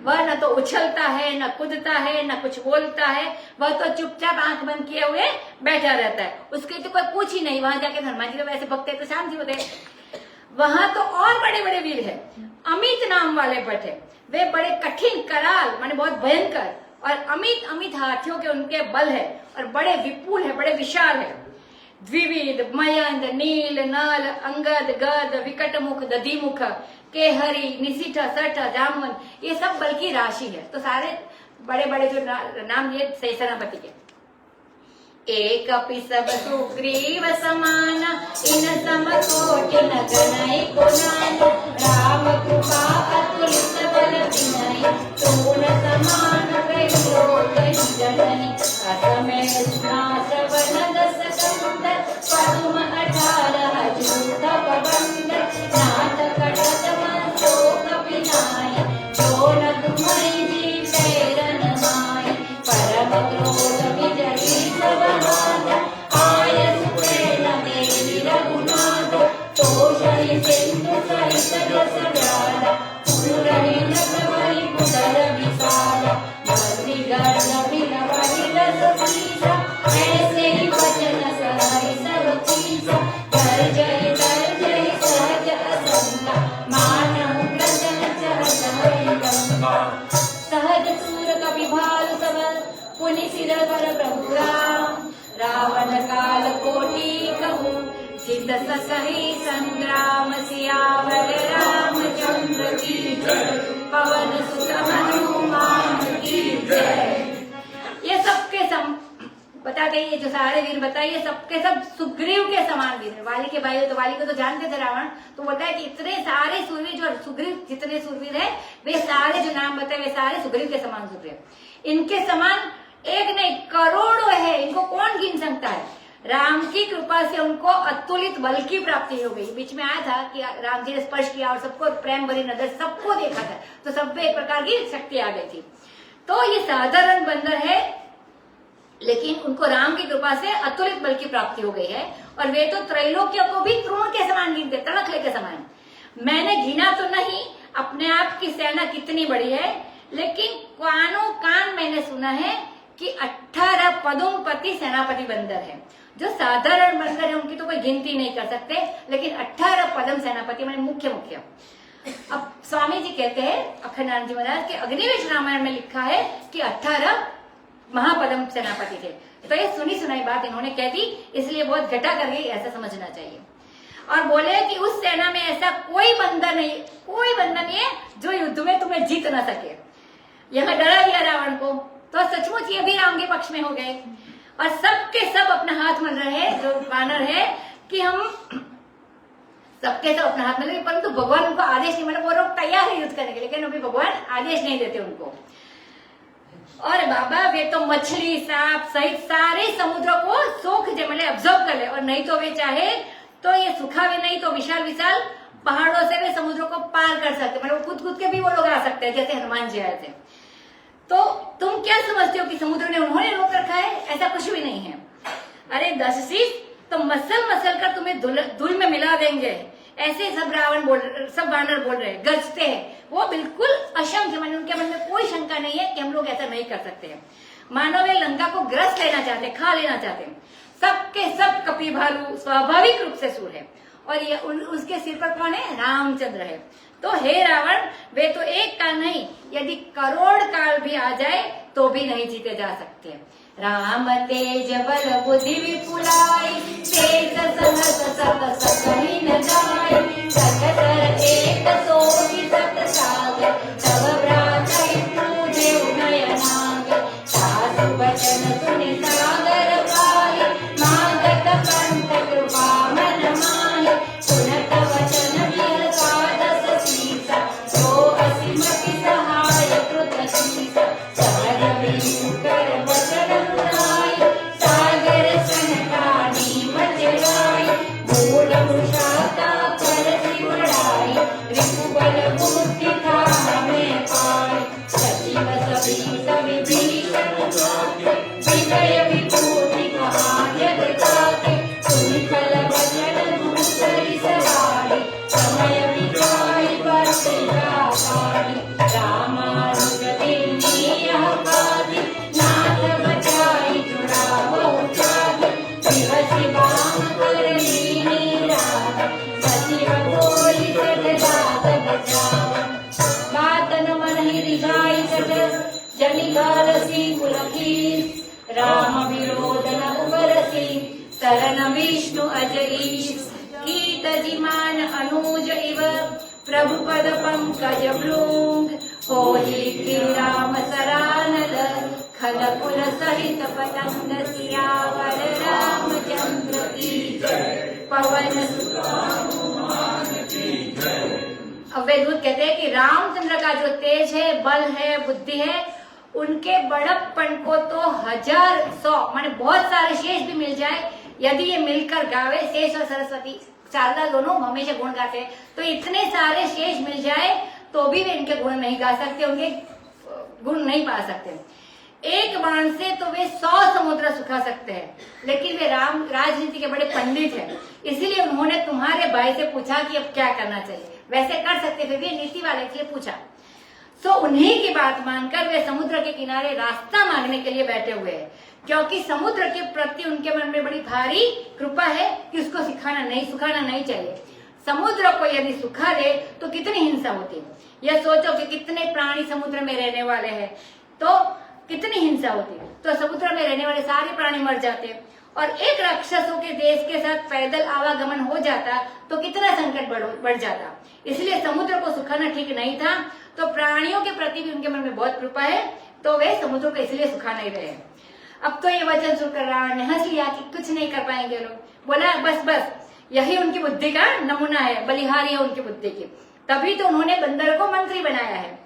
वह न तो उछलता है, न कूदता है, न कुछ बोलता है, वह तो चुपचाप आंख बंद किए हुए बैठा रहता है। उसके तो कोई पूछ ही नहीं। वहां जाके हनुमान जी तो वैसे भक्त है तो शांति होते। वहां तो और बड़े बड़े वीर है, अमित नाम वाले भट्ट है। वे बड़े कठिन कराल माने बहुत भयंकर और अमित हाथियों के उनके बल है और बड़े विपुल है, बड़े विशाल है। द्विविध, मयंद, नील, नल, अंगद, गद, विकट मुख, दधिमुख, केहरी, निशिठ, सठ, जामुन, ये सब बल की राशि है। तो सारे बड़े बड़े जो नाम ये सेनापति के। एक अपि सब सुग्रीव समान, इन समकोटि न गणै गुणान। राम कृपा अतुलित बल तिन्है, तोन समान कहियो जननी। असमय नाथ वन दस कंद, पदुम 18 जूथ पबंद। नाथ कटक मस्तु कपिनाय, जो न तुम्है जीते रन माय। परम क्रोध विजयी सब हाथ, आय सुप्रेम मेरी रघुनाथ। तोषहि सिंधु सहित रस व्याला, पूरहि नभरि पुटर विशाला। मधुरि गर्भ बिलवहि रस सीसा, ऐसे ही वचन सहहि सब चीसा। गर्जहि सहज असंका, मानहु ग्रसन चहट हरि गंगा। सहज सूर कपि भालु सब, पुनि सिर पर प्रभु राम। रावण काल कोटि कहु, सिद्ध ससहि संग्राम। सियावर रामचंद्र की जय। पवन सुत हनुमान की जय। ये सबके बताते ये जो सारे वीर बताइए सबके सब सुग्रीव के समान वीर है। वाली के भाई तो वाली को तो जानते थे रावण, तो बोलता है कि इतने सारे सूरवीर जो सुग्रीव जितने सूरवीर है वे सारे जो नाम बताए वे सारे सुग्रीव के समान सुग्रीव। इनके समान एक नहीं करोड़ों है, इनको कौन गिन सकता है। राम की कृपा से उनको अतुलित बल की प्राप्ति हो गई। बीच में आया था कि राम जी ने स्पर्श किया और सबको प्रेम भरी नजर सबको देखा था, तो सब में एक प्रकार की शक्ति आ गई थी। तो ये साधारण बंदर है, लेकिन उनको राम की कृपा से अतुलित बल की प्राप्ति हो गई है। और वे तो त्रैलोक्य को भी तृण के समान गिनते, तड़कले के समान। मैंने गिना तो नहीं अपने आप की सेना कितनी बड़ी है, लेकिन कानों कान मैंने सुना है कि 18 पदुमपति सेनापति बंदर है। जो साधारण बंदर है उनकी तो कोई गिनती नहीं कर सकते, लेकिन 18 पदम सेनापति मैंने मुख्य। अब स्वामी जी कहते हैं अखंडानंद जी महाराज के अग्निवेश रामायण में लिखा है कि 18 महापदम सेनापति थे। तो ये सुनी सुनाई बात इन्होंने कह दी, इसलिए बहुत घटा कर गई ऐसा समझना चाहिए। और बोले कि उस सेना में ऐसा कोई बंदर नहीं है जो युद्ध में तुम्हें जीत ना सके। यहाँ डरा दिया रावण को, तो सचमुच ये भी राम के पक्ष में हो गए। और सबके सब अपना हाथ मल रहे जो वानर है कि हम सबके सब अपना हाथ मल रहे, परंतु भगवान उनको आदेश नहीं, मतलब वो लोग तैयार है युद्ध करने के लिए, लेकिन अभी भगवान आदेश नहीं देते उनको। और बाबा वे तो मछली सांप सहित सारे समुद्र को सोख जमले ऑब्जर्व कर ले, और नहीं तो वे चाहे तो ये सुखा भी नहीं तो विशाल विशाल पहाड़ों से वे समुद्रों को पार कर सकते, मतलब कूद के भी वो लोग आ सकते हैं जैसे हनुमान जी आए थे। तो तुम क्या समझते हो कि समुद्र ने उन्होंने रोक रखा है? ऐसा कुछ भी नहीं है। अरे 10 शीश तो मसल कर तुम्हें धूल में मिला देंगे, ऐसे सब वानर बोल रहे हैं, गरजते हैं। वो बिल्कुल अशंक मन, उनके मन में कोई शंका नहीं है कि हम लोग ऐसा नहीं कर सकते हैं। मानो वे लंका को ग्रस लेना चाहते, खा लेना चाहते हैं। सबके सब कपि भालू स्वाभाविक रूप से सूर है, और ये उसके सिर पर कौन है? रामचंद्र है। तो हे रावण, वे तो एक काल नहीं, यदि करोड़ काल भी आ जाए तो भी नहीं जीते जा सकते। राम तेज बल बुद्धि विपुलाई, तेज सहस सत सकहि न जाय। सकतर एक सोई सत सागर, तब भ्रातहि पूजे नयनांग। साधु वचन सुनि सागर पाहि, मागत पंथ कृपा मन माहि। सुनत वचन विहसादस सीसा, जो असीमति सहाय कृत शीसा। सहज विनु कर वचन मुराई, सागर सनकानि मचराई। मूढ़ मुषाता परसि बढ़ाई, रिपुबल बुद्धि थामे पाई। सजीव सभी विभीषण जाके, विनय विभूति कहा जग ताके। सुनि फल वचन दूसरी सवारी, समय बिताई बरसिया पारी। रामानुज दिन्ही यह बाधी, नाथ बचाई जुड़ावो जाति। बिहसि बाम कर लीनी रात, सचिव बोली सठ जात बचाव। बात न मनहि रिझाई सठ, जनि गारसी पुलकीस। राम विरोध न उबरसी, शरण विष्णु अजरीश। कीट जिमान अनुज इव, प्रभु पद पंकज भृंग। होहि कि राम सरानल, खल कुल सहित पतंग। सियावर रामचंद्र की जय, पवन सुत हनुमान की जय। अब वे दूत कहते हैं कि रामचंद्र का जो तेज है, बल है, बुद्धि है, उनके बड़प्पन को तो 1000-100 माने बहुत सारे शेष भी मिल जाए, यदि ये मिलकर गावे, शेष और सरस्वती शारदा दोनों हमेशा गुण गाते हैं, तो इतने सारे शेष मिल जाए तो भी वे इनके गुण नहीं गा सकते, उनके गुण नहीं पा सकते। एक बाण से तो वे 100 समुद्र सुखा सकते हैं, लेकिन वे राजनीति के बड़े पंडित हैं, इसीलिए उन्होंने तुम्हारे भाई से पूछा कि अब क्या करना चाहिए। वैसे कर सकते थे, वे नीति वाले थे, पूछा। सो उन्हीं की बात मानकर वे समुद्र के किनारे रास्ता मांगने के लिए बैठे हुए हैं, क्योंकि समुद्र के प्रति उनके मन में बड़ी भारी कृपा है कि उसको सुखाना नहीं चाहिए। समुद्र को यदि सुखा दे तो कितनी हिंसा होती। यह सोचो कि कितने प्राणी समुद्र में रहने वाले हैं, तो कितनी हिंसा होती। तो समुद्र में रहने वाले सारे प्राणी मर जाते, और एक राक्षसों के देश के साथ पैदल आवागमन हो जाता तो कितना संकट बढ़ जाता। इसलिए समुद्र को सुखाना ठीक नहीं था। तो प्राणियों के प्रति भी उनके मन में बहुत कृपा है, तो वे समुद्र को इसलिए सुखा नहीं रहे। अब तो ये वचन सुनकर रावण ने हंस लिया कि कुछ नहीं कर पाएंगे लोग। बोला बस यही उनकी बुद्धि का नमूना है, बलिहारी है उनकी बुद्धि की। तभी तो उन्होंने बंदर को मंत्री बनाया है।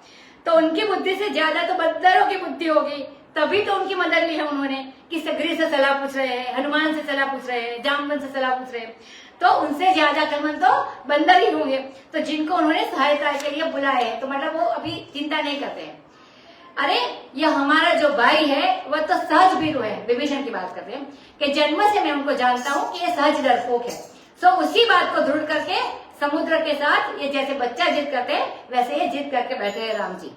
तो उनकी बुद्धि से ज्यादा तो बंदरों की बुद्धि होगी, तभी तो उनकी मदद ली है उन्होंने कि सगरी से सलाह पूछ रहे हैं, हनुमान से सलाह पूछ रहे हैं, जामवंत से सलाह पूछ रहे हैं, तो उनसे ज्यादा कर्मन तो बंदर ही होंगे। तो जिनको उन्होंने सहायता के लिए बुलाए हैं, तो मतलब वो अभी चिंता नहीं करते हैं। अरे ये हमारा जो भाई है वह तो सहज भीरू है। विभीषण की बात करते हैं कि जन्म से मैं उनको जानता हूँ कि ये सहज डरपोक है। सो उसी बात को दृढ़ करके समुद्र के साथ ये जैसे बच्चा जिद करते हैं, वैसे ही जिद करके बैठे हैं राम जी।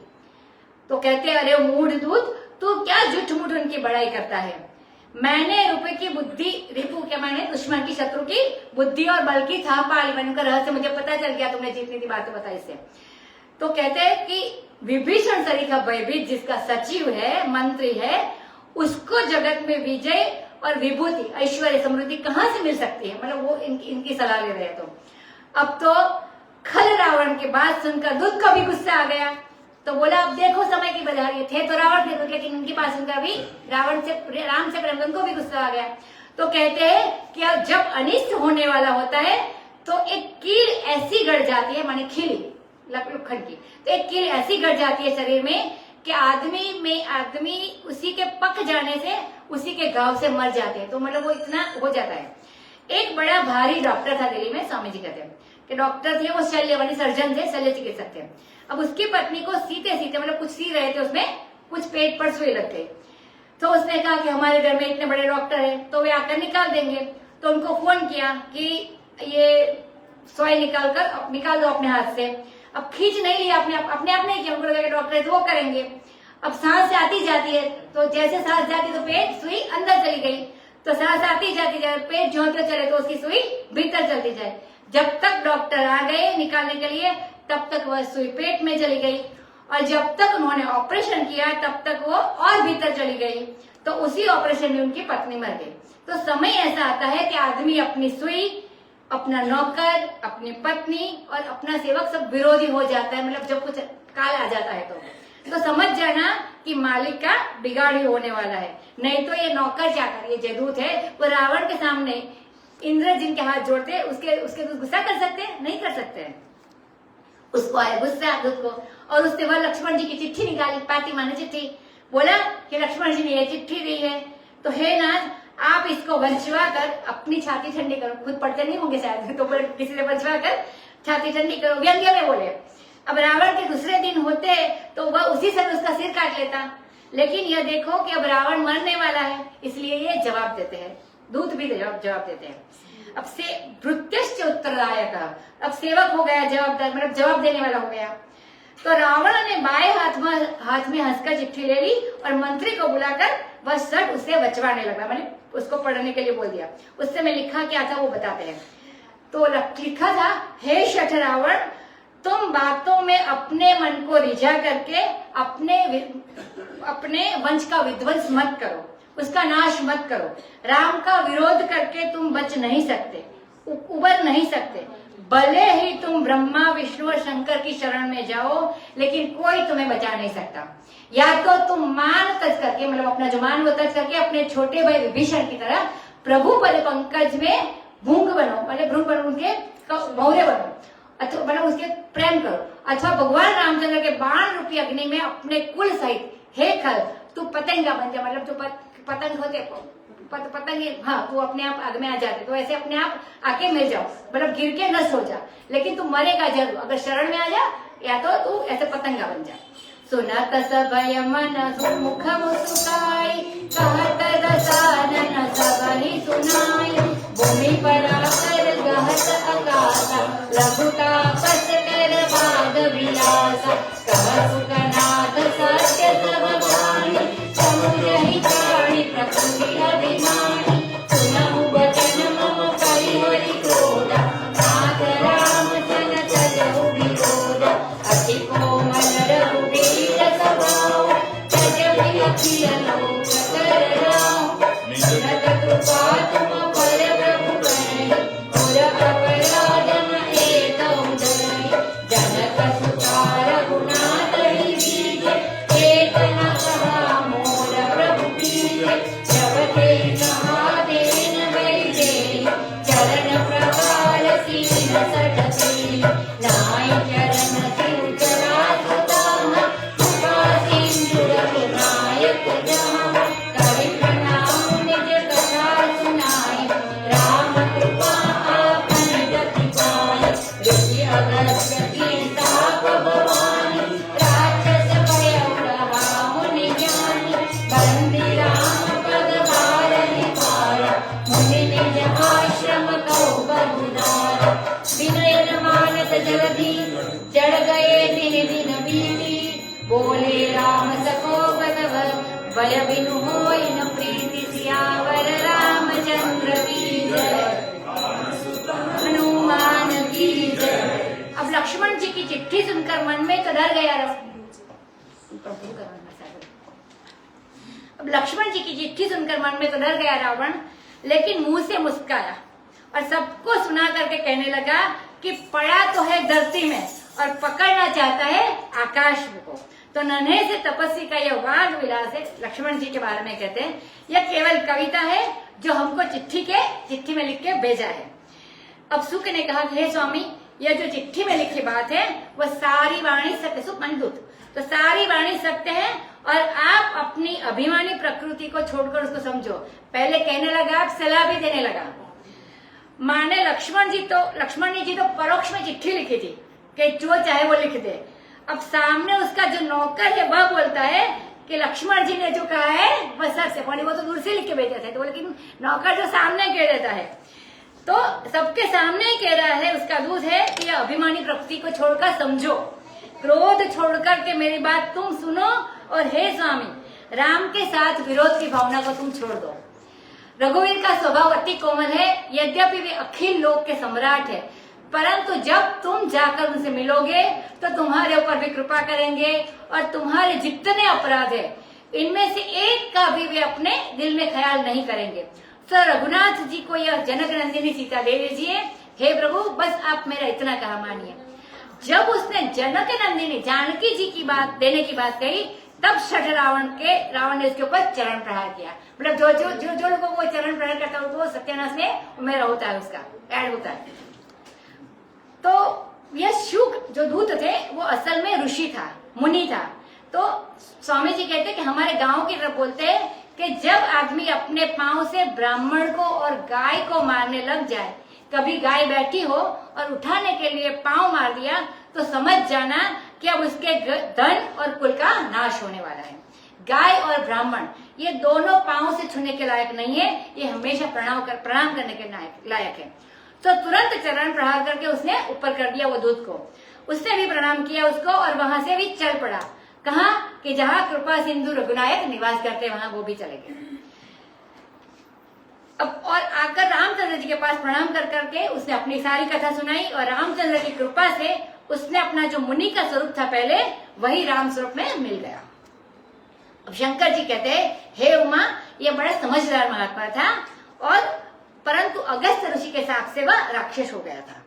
तो कहते हैं अरे मूढ़ दूत, तू क्या झूठ मूठ उनकी बड़ाई करता है। मैंने रुपए की बुद्धि, रिपु के माने दुश्मन की, शत्रु की बुद्धि और बल की था पाली। मैंने उनका रहस्य मुझे पता चल गया, तुमने जितनी सी बातें बताई इससे। तो कहते हैं कि विभीषण सरीखा भयभीत जिसका सचिव है, मंत्री है, उसको जगत में विजय और विभूति, ऐश्वर्य, समृद्धि कहाँ से मिल सकती है। मतलब वो इनकी सलाह ले रहे हैं। तो अब तो खल रावण की बात सुनकर दूत को भी गुस्सा आ गया। तो बोला अब देखो समय की बजारी थे तो रावण थे, लेकिन उनकी बात सुनकर भी राम से प्रेम उनको भी गुस्सा आ गया। तो कहते हैं कि जब अनिष्ट होने वाला होता है तो एक कील ऐसी गड़ जाती है, माने खिली लखंड की, तो एक कील ऐसी गड़ जाती है शरीर में कि आदमी उसी के पक जाने से, उसी के घाव से मर जाते हैं। तो मतलब वो इतना हो जाता है। एक बड़ा भारी डॉक्टर था दिल्ली में, स्वामी जी कहते हैं कि डॉक्टर थे वो शल्य वाली सर्जन थे, शल्य चिकित्सक थे। अब उसकी पत्नी को सीते मतलब कुछ सी रहे थे, उसमें कुछ पेट पर सुई लग गई। तो उसने कहा कि हमारे घर में इतने बड़े डॉक्टर हैं तो वे आकर निकाल देंगे। तो उनको फोन किया कि ये सोई निकाल दो अपने हाथ से। अब खींच नहीं लिया, अपने आप नहीं किया, उनको लगा कि डॉक्टर है तो वो करेंगे। अब सांस आती जाती है, तो जैसे सांस जाती तो पेट सुई अंदर चली गई, तो सांस आती जाती जाए, पेट झोंकते चले तो उसकी सुई भीतर चलती जाए। जब तक डॉक्टर आ गए निकालने के लिए तब तक वह सुई पेट में चली गई, और जब तक उन्होंने ऑपरेशन किया तब तक वो और भीतर चली गई। तो उसी ऑपरेशन में उनकी पत्नी मर गई। तो समय ऐसा आता है कि आदमी अपनी सुई, अपना नौकर, अपनी पत्नी और अपना सेवक सब विरोधी हो जाता है। मतलब जब कुछ काल आ जाता है तो समझ जाना कि मालिक का बिगाड़ ही होने वाला है। नहीं तो ये नौकर जाकर, ये जयदूत है, वो रावण के सामने इंद्र जिनके हाथ जोड़ते उसके गुस्सा कर सकते हैं? नहीं कर सकते हैं। उसको आया गुस्सा दूत को, और उसने वह लक्ष्मण जी की चिट्ठी निकाली, पाती माने चिट्ठी, बोला कि लक्ष्मण जी ने ये चिट्ठी दी है, तो हे नाथ आप इसको वंचवा कर अपनी छाती ठंडी करो। खुद पढ़ते नहीं होंगे शायद, तो किसी ने वंचवा कर छाती ठंडी करो, व्यंग्य में बोले। अब रावण के दूसरे दिन होते तो वह उसी समय उसका सिर काट लेता, लेकिन यह देखो कि अब रावण मरने वाला है, इसलिए ये जवाब देते हैं, दूत भी जवाब देते हैं। अब से भृत्यश्च उत्तरदायक, अब सेवक हो गया जवाबदार, मतलब जवाब देने वाला हो गया। तो रावण ने बाएं हाथ में हंसकर चिट्ठी ले ली और मंत्री को बुलाकर वह सट उसे बचवाने लगा, मैंने उसको पढ़ने के लिए बोल दिया। उससे मैं लिखा क्या था वो बताते हैं। तो लिखा था, हे शठ रावण, तुम बातों में अपने मन को रिझा करके अपने वंश का विध्वंस मत करो, उसका नाश मत करो। राम का विरोध करके तुम बच नहीं सकते, उबर नहीं सकते। भले ही तुम ब्रह्मा विष्णु और शंकर की शरण में जाओ, लेकिन कोई तुम्हें बचा नहीं सकता। या तो तुम मान तज करके, मतलब अपना जो मान वो तज करके अपने छोटे भाई विभीषण की तरह प्रभु पद पंकज में भूंग बनो, मतलब भ्रूण बनो, उनके मौर्य बनो, अथवा मतलब उसके प्रेम करो, अथवा भगवान रामचंद्र के बाण रूपी अग्नि में अपने कुल सहित हे खल तू पतंगा बन जा, मतलब जो पतंग होते पतंगे, हाँ तू अपने आप आग में आ जाते, तो ऐसे अपने आप आके मिल जाओ, मतलब गिर के नष्ट हो जा, लेकिन तू मरेगा जरूर। अगर शरण में आ जा या तो तू ऐसे पतंगा बन जा। सुनत सबय मन मुख मुस्काई, कहत दसानन सबहि सुनाई। भूमि पर आकर गहत अकासा, लघुतापस कर बाद विलासा। कह सुखनाथ सत्य सब वाणी, समुझहि प्राणी प्रकृति अभिमानी। सुनहु बचन मम परिहरि क्रोधा, नाथ राम सन तजहु विरोधा। अति कोमल रघुबीर स्वभाव, त्यजहि अखिल लोक कर राम। सुनत कृपा तुम पर प्रभु करै, और अपराध न एतौ धरै। जनक सुता रघुनाथ हरि बीजे, एक न कहा मोर प्रभु बीजे। जब ते कहा देन वैदेही, चरण प्रहार सीन सटती। नाई चरण सिर चरा सुताहा, कृपा सिंधु रघुनायक जहाँ। करि प्रणाम निज कथा सुनाई, राम कृपा आपन गति पाई। ऋषि अगस्त्य की ताप भवानी, राक्षस भयउ रहा मुनि ज्ञानी। बंदी राम पद बारहि पारा, मुनि निज आश्रम कौ बहुधारा। विनय न मानत जलधि, जड़ गए दिन दिन बीती। बोले राम सकोपत भय बिनु होई न प्रीति। सियावर रामचंद्र की जय, हनुमान की जय। अब लक्ष्मण जी की चिट्ठी सुनकर मन में तो डर गया अब लक्ष्मण जी की चिट्ठी सुनकर मन में तो डर गया रावण, लेकिन मुंह से मुस्काया और सबको सुना करके कहने लगा कि पड़ा तो है धरती में और पकड़ना चाहता है आकाश को। तो नन्हे से तपस्वी का यह वाद विलास है, लक्ष्मण जी के बारे में कहते हैं, यह केवल कविता है जो हमको चिट्ठी में लिख के भेजा है। अब सुक ने कहा हे स्वामी, यह जो चिट्ठी में लिखी बात है वह सारी वाणी सत्य। सुक मंदूत, तो सारी वाणी सत्य है और आप अपनी अभिमानी प्रकृति को छोड़कर उसको समझो। पहले कहने लगा, आप सलाह भी देने लगा। माने लक्ष्मण जी तो परोक्ष में चिट्ठी लिखी थी कि जो चाहे वो लिख दे। अब सामने उसका जो नौकर है वह बोलता है कि लक्ष्मण जी ने जो कहा है वह उपसर्ग से, वो तो दूर से लिख के भेजे थे, तो लेकिन नौकर जो सामने कह देता है, तो सबके सामने ही कह रहा है, उसका दूध है कि अभिमानी प्रकृति को छोड़कर समझो, क्रोध छोड़कर के मेरी बात तुम सुनो, और हे स्वामी राम के साथ विरोध की भावना को तुम छोड़ दो। रघुवीर का स्वभाव अति कोमल है, यद्यपि वे अखिल लोक के सम्राट है, परंतु जब तुम जाकर उनसे मिलोगे तो तुम्हारे ऊपर भी कृपा करेंगे, और तुम्हारे जितने अपराध है इनमें से एक का भी वे अपने दिल में ख्याल नहीं करेंगे। सर रघुनाथ जी को यह जनक नंदिनी सीता दे दीजिए, हे प्रभु बस आप मेरा इतना कहा मानिए। जब उसने जनक नंदिनी जानकी जी की बात देने की बात कही, तब छठ रावण ने उसके ऊपर चरण प्रहार किया। मतलब जो लोगों को चरण प्रहार करता है वो सत्यानाश में मेरा होता है, उसका ऐड होता है। तो यह शुक जो दूत थे वो असल में ऋषि था, मुनि था। तो स्वामी जी कहते हैं कि हमारे गांव की तरफ बोलते हैं कि जब आदमी अपने पांव से ब्राह्मण को और गाय को मारने लग जाए, कभी गाय बैठी हो और उठाने के लिए पांव मार दिया, तो समझ जाना कि अब उसके धन और कुल का नाश होने वाला है। गाय और ब्राह्मण ये दोनों पांव से छूने के लायक नहीं है, ये हमेशा प्रणाम करने के लायक है। तो तुरंत चरण प्रहार करके उसने ऊपर कर दिया वो दूध को, उसने भी प्रणाम किया उसको, और वहां से भी चल पड़ा। कहा कि जहां कृपा सिंधु रघुनायक निवास करते वहां वो भी चले गए। अब और आकर रामचंद्र जी के पास प्रणाम कर करके उसने अपनी सारी कथा सुनाई, और रामचंद्र की कृपा से उसने अपना जो मुनि का स्वरूप था पहले, वही राम स्वरूप में मिल गया। अब शंकर जी कहते हैं, हे उमा ये बड़ा समझदार महात्मा था, और परंतु अगस्त्य ऋषि के साथ से वह राक्षस हो गया था।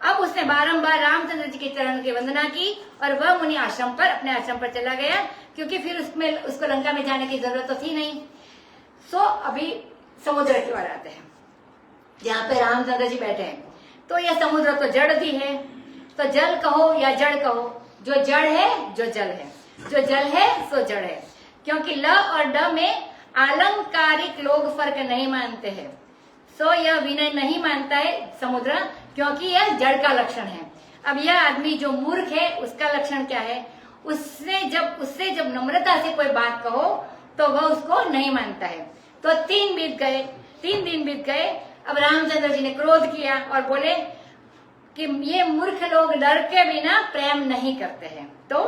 अब उसने बारंबार रामचंद्र जी के चरण की वंदना की, और वह मुनि आश्रम पर अपने आश्रम पर चला गया, क्योंकि फिर उसको लंका में जाने की जरूरत तो थी नहीं। सो अभी समुद्र की ओर आते हैं, जहाँ पे रामचंद्र जी बैठे हैं। तो यह समुद्र तो जड़ भी है, तो जल कहो या जड़ कहो, जो जड़ है जो जल है, जो जल है सो जड़ है। क्योंकि ल और ड में आलंकारिक लोग फर्क नहीं मानते हैं, सो यह विनय नहीं मानता है समुद्र, क्योंकि यह जड़ का लक्षण है। अब यह आदमी जो मूर्ख है उसका लक्षण क्या है, उससे जब नम्रता से कोई बात कहो तो वह उसको नहीं मानता है। तो 3 दिन बीत गए। अब रामचंद्र जी ने क्रोध किया और बोले कि ये मूर्ख लोग डर के बिना प्रेम नहीं करते हैं। तो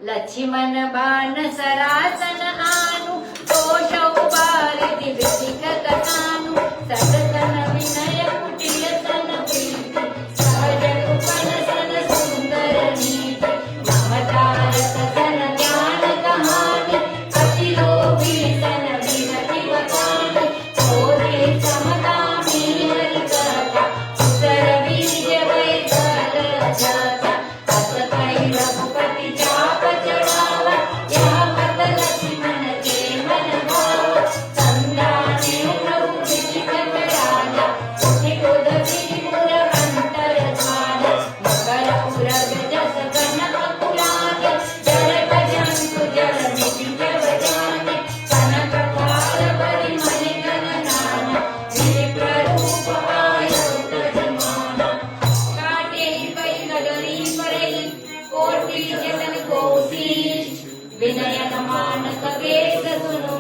लक्ष्मण बाण सरासन आनु, तोष उबार दिव्य सिखत कानु, सतसन विनय कुटिल सन प्रीति, सहज उपन सन सुंदर नीति, ममतार सन ज्ञान कहानी, अति लोभी सन विरति बखानी, क्रोधे समकामी हरि कथा, उत्तर बीज वै फल जाता, अस कहि रघुपति चाप चढ़ावा, यह मत लक्ष्मण के मन भावा, संदाने प्रभु विजित राजा, उठि क्रोध विमुर अंतर ध्यान, मकर उरग जस गण अकुलाने, जल भजंतु जल निधि जब जाने, कनक थाल बलि मणि गणनाना, विप्र रूप आयो तजमाना, काटे पै गगरी परे, कोटि जतन कोशिश, विनय मान कबीर सुनो,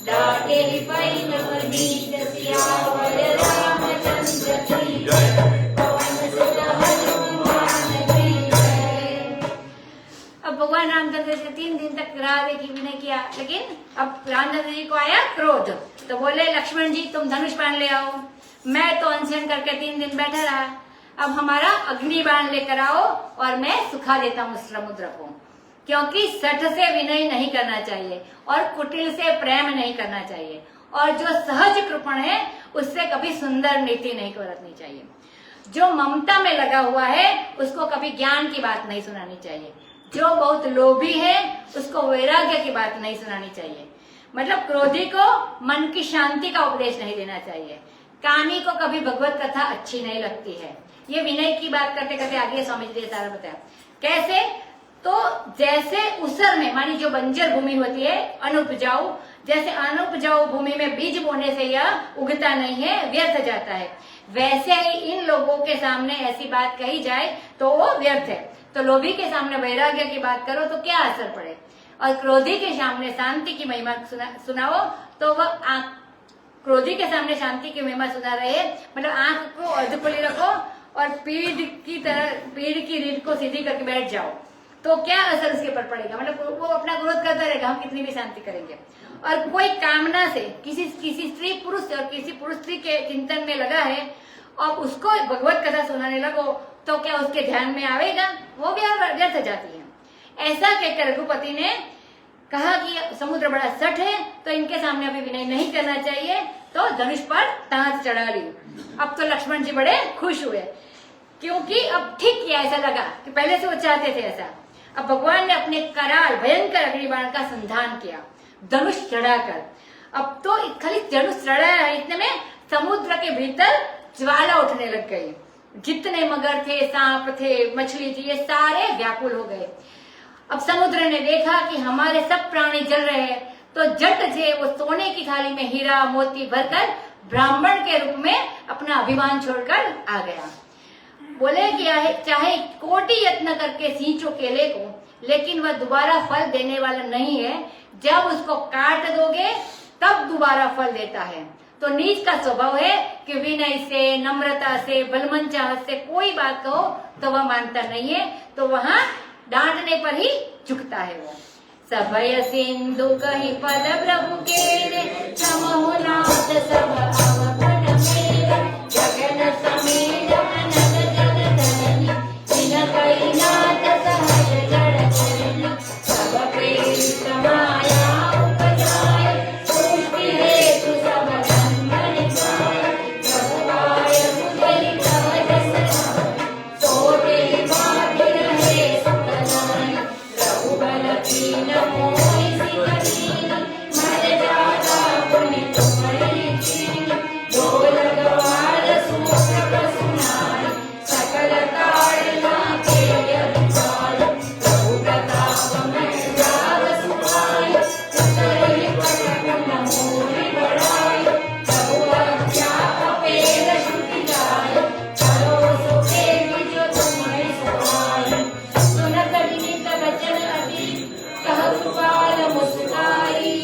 डाटे पै नवनीत सियावर रामचंद्र की जय, पवन सुत हनुमान की जय। अब भगवान रामचंद्र जी 3 दिन तक राधे की विनय किया, लेकिन अब रामचंद्र जी को आया क्रोध। तो बोले लक्ष्मण जी तुम धनुष बाण ले आओ, मैं तो अनशन करके 3 दिन बैठा रहा, अब हमारा अग्नि बाण लेकर आओ और मैं सुखा देता हूँ समुद्र को। क्योंकि सठ से विनय नहीं करना चाहिए और कुटिल से प्रेम नहीं करना चाहिए, और जो सहज कृपण है उससे कभी सुंदर नीति नहीं बरतनी चाहिए। जो ममता में लगा हुआ है उसको कभी ज्ञान की बात नहीं सुनानी चाहिए। जो बहुत लोभी है उसको वैराग्य की बात नहीं सुनानी चाहिए। मतलब क्रोधी को मन की शांति का उपदेश नहीं देना चाहिए। कामी को कभी भगवत कथा अच्छी नहीं लगती है। ये विनय की बात करते करते आगे स्वामी जी ने सारा बताया कैसे। तो जैसे उसर में मानी जो बंजर भूमि होती है अनुपजाऊ, जैसे अनुपजाऊ भूमि में बीज बोने से यह उगता नहीं है, व्यर्थ जाता है, वैसे ही इन लोगों के सामने ऐसी बात कही जाए तो वो व्यर्थ है। तो लोभी के सामने वैराग्य की बात करो तो क्या असर पड़े। और क्रोधी के सामने शांति की महिमा सुनाओ, तो वह क्रोधी के सामने शांति की महिमा सुना रहे, मतलब आंख को अर्ध खुली रखो और पीढ़ की रीढ़ को सीधी करके बैठ जाओ, तो क्या असर उसके ऊपर पड़ेगा? मतलब वो अपना क्रोध करता रहेगा, हम कितनी भी शांति करेंगे। और कोई कामना से किसी स्त्री पुरुष और किसी पुरुष स्त्री के चिंतन में लगा है और उसको भगवत कथा सुनाने लगो, तो क्या उसके ध्यान में आवेगा? वो व्यर्थ जाती है। ऐसा कहकर रघुपति ने कहा कि समुद्र बड़ा सठ है, तो इनके सामने अभी विनय नहीं करना चाहिए, तो धनुष पर ताज चढ़ा ली। अब तो लक्ष्मण जी बड़े खुश हुए, क्योंकि अब ठीक किया, ऐसा लगा कि पहले से वो चाहते थे ऐसा। अब भगवान ने अपने कराल भयंकर अग्निबाण का संधान किया धनुष चढ़ाकर। अब तो खाली धनुष चढ़ाया है, इतने में समुद्र के भीतर ज्वाला उठने लग गई। जितने मगर थे, सांप थे, मछली थी, ये सारे व्याकुल हो गए। अब समुद्र ने देखा कि हमारे सब प्राणी जल रहे हैं, तो झट से वो सोने की थाली में हीरा मोती भरकर ब्राह्मण के रूप में अपना अभिमान छोड़कर आ गया। बोले कि चाहे कोटि यत्न करके सींचो केले को, लेकिन वह दोबारा फल देने वाला नहीं है। जब उसको काट दोगे तब दोबारा फल देता है। तो नीच का स्वभाव है कि विनय से, नम्रता से, बलमन चाहत से कोई बात कहो तो वह मानता नहीं है, तो वहां डांटने पर ही झुकता है वो। सभय सिंधु कहीं पद प्रभु के समहो नाथ सब अवगुण मेरा, जगन समीर अनंत जग धरनी, जिन कई नाथ सहज जड़ चरनी, सब प्रेरित माया उपजाय, सृष्टि हेतु सब बंधन जाय, भगवाय सुधरि तव जस सो तेहि भाग्य रहे सुखदाय, रघुबल कीन मोहि सिकदीन, मर जाता पुनि तुम्हारी कीन, डोल गवार सूत्र प्रसुनाय, सकल ताड़ना के अधिकार, प्रभु प्रताप में जाग सुहाय, उतरहि पटकुन मोहि बढ़ाय, प्रभु आज्ञा अपेर श्रुति जाय, करो सो केवि जो तुम्हें सुहाय, सुनत विनीत वचन अति कह कृपाल मुस्काई,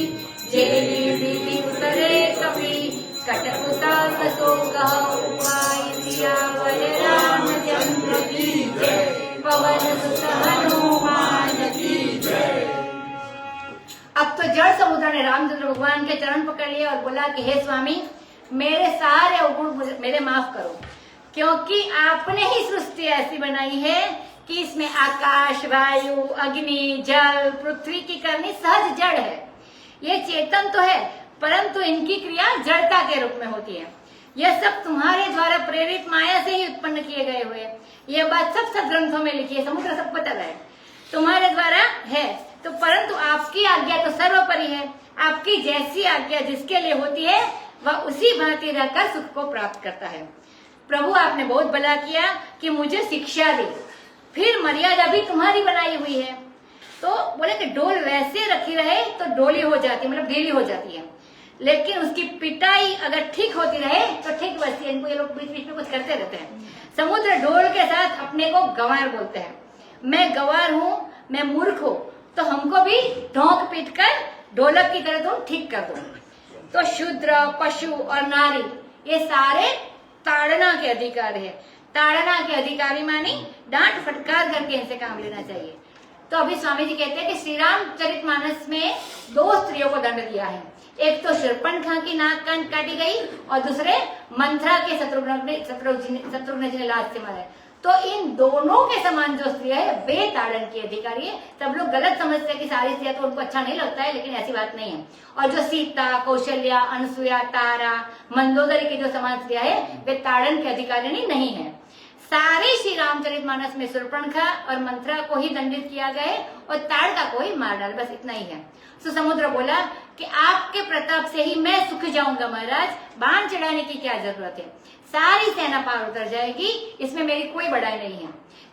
जेहि विधि उतरे कपि कटकुता सतो कह उपाय, सियावर रामचंद्र की जय, पवन सुत हनुमान की जय। अब तो जड़ समुद्र ने रामचंद्र भगवान के चरण पकड़ लिए और बोला कि हे स्वामी, मेरे सारे अवगुण मेरे माफ करो, क्योंकि आपने ही सृष्टि ऐसी बनाई है कि इसमें आकाश, वायु, अग्नि, जल, पृथ्वी की करनी सहज जड़ है। ये चेतन तो है, परंतु इनकी क्रिया जड़ता के रूप में होती है। यह सब तुम्हारे द्वारा प्रेरित माया से ही उत्पन्न किए गए हुए। ये बात सब सदग्रंथों में लिखी है, समुद्र सबको पता है, तुम्हारे द्वारा है। तो परंतु आपकी आज्ञा तो सर्वोपरि है। आपकी जैसी आज्ञा जिसके लिए होती है, वह उसी भांति रहकर सुख को प्राप्त करता है। प्रभु, आपने बहुत भला किया कि मुझे शिक्षा दी, फिर मर्यादा भी तुम्हारी बनाई हुई है। तो बोले कि डोल वैसे रखी रहे तो डोली हो जाती है, मतलब ढीली हो जाती है, लेकिन उसकी पिटाई अगर ठीक होती रहे तो ठीक बचती है। इनको ये लोग बीच बीच में कुछ करते रहते हैं। समुद्र ढोल के साथ अपने को गंवार बोलते हैं। मैं गंवार हूँ, मैं मूर्ख हूँ, तो हमको भी ढोंक पीट कर ढोलक की तरह तुम ठीक कर दो। तो शूद्र, पशु और नारी ये सारे ताड़ना के अधिकारी है। ताड़ना के अधिकारी मानी डांट फटकार करके इनसे काम लेना चाहिए। तो अभी स्वामी जी कहते हैं कि श्री रामचरितमानस में 2 स्त्रियों को दंड दिया है। एक तो शूर्पणखा की नाक कान काटी गई और दूसरे मंथरा के शत्रुघ्न जी ने लाश से मारे। तो इन दोनों के समान जो स्त्री है वे ताड़न की अधिकारी है। सब लोग गलत समझते हैं कि सारी स्त्रियां तो उनको अच्छा नहीं लगता है, लेकिन ऐसी बात नहीं है। और जो सीता, कौशल्या, अनसुया, तारा, मंदोदरी की जो समान स्त्रियां है वे ताड़न के अधिकारी नहीं है। सारे श्री रामचरितमानस में शूर्पणखा और मंथरा को ही दंडित किया गया है और ताड़का को ही मार डाल, बस इतना ही है। तो समुद्र बोला कि आपके प्रताप से ही मैं सुख जाऊंगा महाराज, बाण चढ़ाने की क्या जरूरत है, सारी सेना पार उतर जाएगी, इसमें मेरी कोई बड़ाई नहीं है,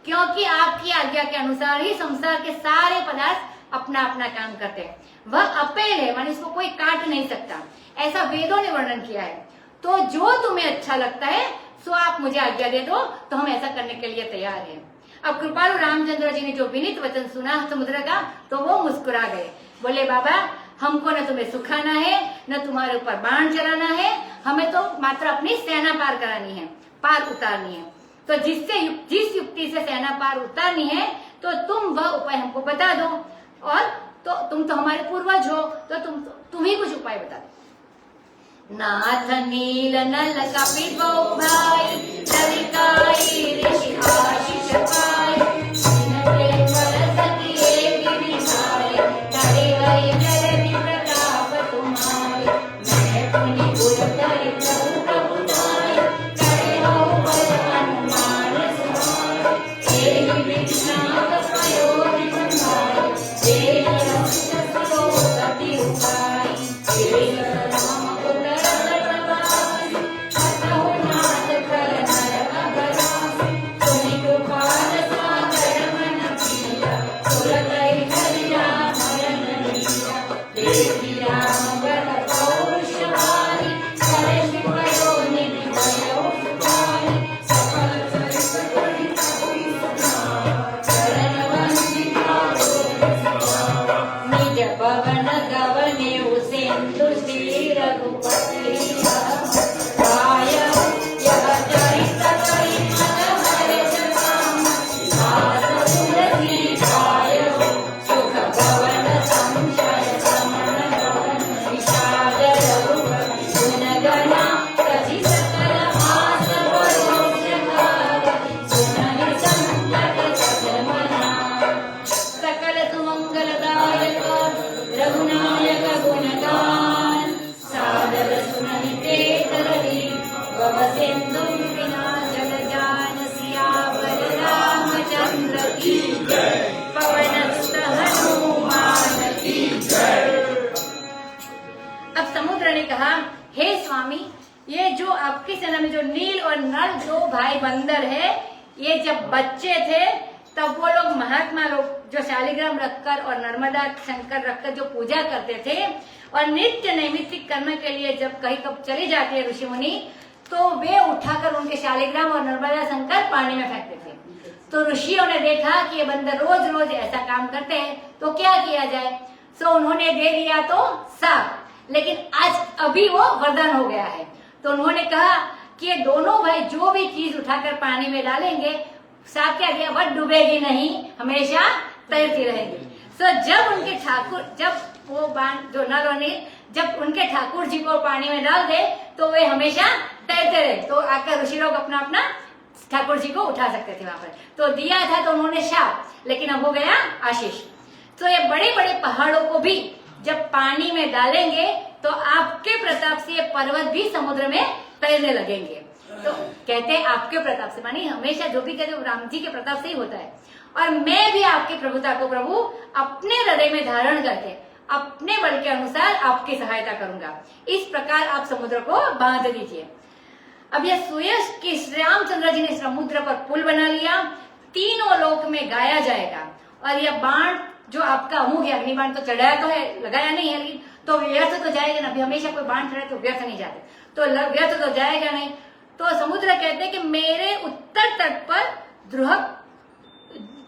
क्योंकि आपकी आज्ञा के अनुसार ही संसार के सारे पदार्थ अपना अपना काम करते हैं। वह अपेल है, माने इसको कोई काट नहीं सकता, ऐसा वेदों ने वर्णन किया है। तो जो तुम्हें अच्छा लगता है सो आप मुझे आज्ञा दे दो, तो हम ऐसा करने के लिए तैयार हैं। अब कृपालु रामचंद्र जी ने जो विनीत वचन सुना समुद्र का, तो वो मुस्कुरा गए। बोले बाबा, हमको न तुम्हें सुखाना है, न तुम्हारे ऊपर बाण चलाना है, हमें तो मात्र अपनी सेना पार करानी है, पार उतारनी है। तो जिस युक्ति से सेना पार उतारनी है, तो तुम वह उपाय हमको बता दो। और तो तुम तो हमारे पूर्वज हो, तो तुम ही कुछ उपाय बता दो। नाथ नील नल कपिल बहु भाई, ललिताई ऋषि आशीष पाए, जिनके बरसती एक निधारे, करे वही जलधि प्रताप तुम्हारे। मैं पुनि गुर करि प्रभु प्रभुताई, करे हो बल हनुमान सुहाए। एहि विघ्नाक प्रयोगि तुम्हारे, देहि रक्षक सरो गति उपाई। एहि राम पवन गवने उसेंदु श्री रघुपति राय, यह चरित परिमल हर्ष काम, आस तुलसी गाय। सुख भवन संशय समन भवन, विषाद रघुपति गुण गणा, कहि सकल आस परोजगार। सुनहि संकट सजल मना, सकल सुमंगलदायक रघुनायक गुणगान। सादर सुनहि पेटरहि, भव सिंधु विनाशक जान। सियावर रामचंद्र की जय, पवन सुत हनुमान की जय। अब समुद्र ने कहा, हे स्वामी, ये जो आपकी सेना में जो नील और नल दो भाई बंदर है, ये जब बच्चे थे तब वो लोग महात्मा लोग जो शालिग्राम रखकर और नर्मदा शंकर रखकर जो पूजा करते थे, और नित्य नैमित्तिक कर्म के लिए जब कहीं कब चली जाती है ऋषि मुनि, तो वे उठाकर उनके शालिग्राम और नर्मदा शंकर पानी में फेंकते थे। तो ऋषियों ने देखा कि ये बंदर रोज रोज ऐसा काम करते हैं, तो क्या किया जाए। सो उन्होंने दे दिया तो साफ, लेकिन आज अभी वो वरदान हो गया है। तो उन्होंने कहा कि ये दोनों भाई जो भी चीज उठाकर पानी में डालेंगे, साथ क्या दिया, वह डूबेगी नहीं, हमेशा तैरती रहेगी। सो जब उनके ठाकुर, जब वो बाण जो नल और नील जब उनके ठाकुर जी को पानी में डाल दे, तो वे हमेशा तैरते रहे। तो आकर ऋषि लोग अपना अपना ठाकुर जी को उठा सकते थे वहां पर। तो दिया था तो उन्होंने शाप, लेकिन अब हो गया आशीष। तो ये बड़े बड़े पहाड़ों को भी जब पानी में डालेंगे, तो आपके प्रताप से ये पर्वत भी समुद्र में तैरने लगेंगे। तो कहते हैं आपके प्रताप से, मानी हमेशा जो भी कहते हैं राम जी के प्रताप से ही होता है। और मैं भी आपकी प्रभुता को प्रभु अपने हृदय में धारण करके अपने बल के अनुसार आपकी सहायता करूंगा। इस प्रकार आप समुद्र को बांध दीजिए। अब यह सुयश कि श्री रामचंद्र जी ने समुद्र पर पुल बना लिया, तीनों लोक में गाया जाएगा। और यह बाण जो आपका अमूल्य अग्नि बाण तो चढ़ाया तो है, लगाया नहीं है, लेकिन तो व्यर्थ तो जाएगा ना। अभी हमेशा कोई बाण चढ़ाए तो व्यर्थ नहीं जाते, तो व्यर्थ तो जाएगा नहीं। तो समुद्र कहते हैं कि मेरे उत्तर तट पर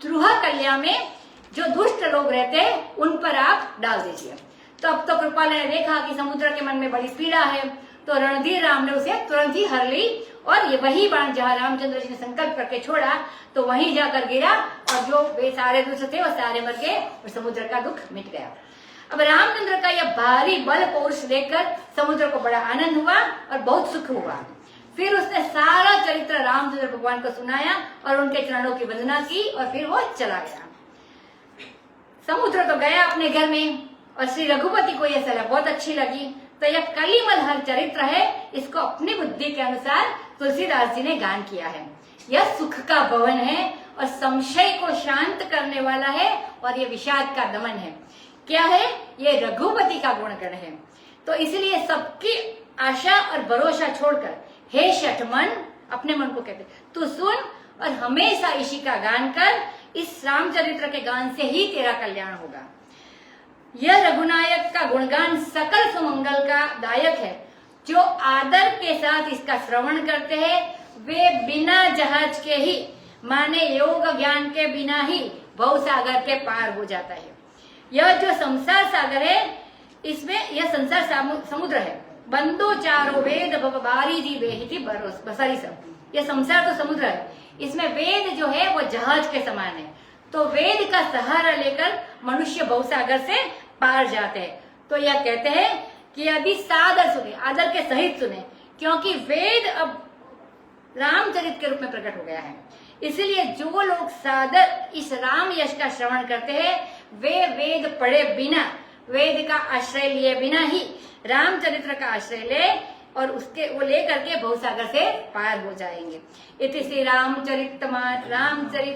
द्रुह कल्या में जो दुष्ट लोग रहते हैं उन पर आप डाल दीजिए। तो अब तो कृपाल ने देखा कि समुद्र के मन में बड़ी पीड़ा है, तो रणधीर राम ने उसे तुरंत ही हर ली, और ये वही बाण जहाँ रामचंद्र जी ने संकल्प करके छोड़ा, तो वहीं जाकर गिरा, और जो वे सारे दुष्ट थे वो सारे मर गए, और समुद्र का दुख मिट गया। अब रामचंद्र का यह भारी बल पौरुष देखकर समुद्र को बड़ा आनंद हुआ और बहुत सुख हुआ। फिर उसने सारा चरित्र रामचंद्र भगवान को सुनाया और उनके चरणों की वंदना की, और फिर वो चला गया। समुद्र तो गया अपने घर में, और श्री रघुपति को यह सलाह बहुत अच्छी लगी। तो यह कलिमल हर चरित्र है, इसको अपनी बुद्धि के अनुसार तुलसीदास जी ने गान किया है। यह सुख का भवन है, और संशय को शांत करने वाला है, और यह विषाद का दमन है। क्या है? ये रघुपति का गुणगण है। तो इसलिए सबकी आशा और भरोसा छोड़कर, हे शठ मन, अपने मन को कहते तू सुन और हमेशा इसी का गान कर। इस रामचरित्र के गान से ही तेरा कल्याण होगा। यह रघुनायक का गुणगान सकल सुमंगल का दायक है। जो आदर के साथ इसका श्रवण करते हैं वे बिना जहाज के ही माने योग ज्ञान के बिना ही भव सागर के पार हो जाता है। यह जो संसार सागर है, इसमें यह संसार समुद्र है। बंदो चारों वेद भव बारी जी वेहिति बसरी सब। यह संसार तो समुद्र है, इसमें वेद जो है वो जहाज के समान है। तो वेद का सहारा लेकर मनुष्य भवसागर से पार जाते हैं। तो यह कहते हैं कि यदि सादर सुने, आदर के सहित सुने, क्योंकि वेद अब रामचरित के रूप में प्रकट हो गया है। इसलिए जो लोग सादर इस राम यश का श्रवण करते हैं, वे वेद पढ़े बिना, वेद का आश्रय लिए बिना ही रामचरित्र का आश्रय ले और उसके वो लेकर के भवसागर से पार हो जाएंगे। इति श्री रामचरित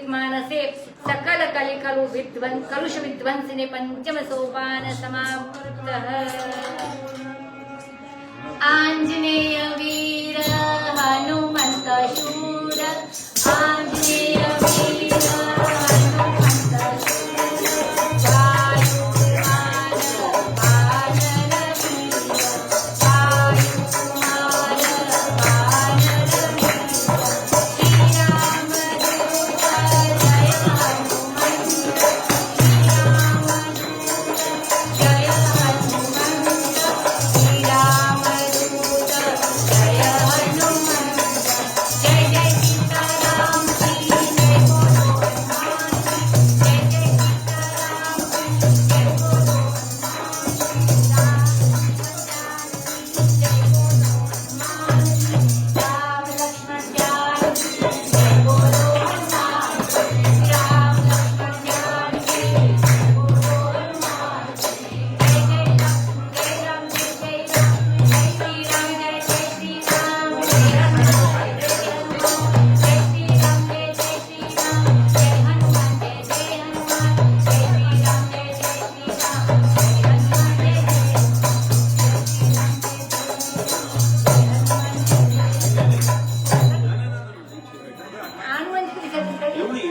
मानसे सकल कलिकलु कलुष विध्वंसिने पंचम सोपान समाप्तः। आंजनेय वीर हनुमंत शूर, आंजनेय वीर हनुमंत शूर, वायुपुमान वानर वीर, वायुपुमान वानर वीर, श्री राम दूत जय हनुमंत, श्री राम दूत जय हनुमंत, श्री राम दूत जय हनुमंत, जय जय सीताराम की जय बोलो हनुमान की, जय जय सीताराम की जय बोलो राम लक्ष्मण ज्ञान की जय बोलो हनुमान की, राम लक्ष्मण ज्ञान की जय बोलो हनुमान की, जय जय राम जय जय राम जय श्री राम जय जय श्री राम, जय हनुमान जय जय हनुमान, जय श्री राम जय जय श्री राम, जय हनुमान जय जय हनुमान, जय श्री राम जय जय श्री राम, जय हनुमान जय जय आनुवंशिक विषय एवढी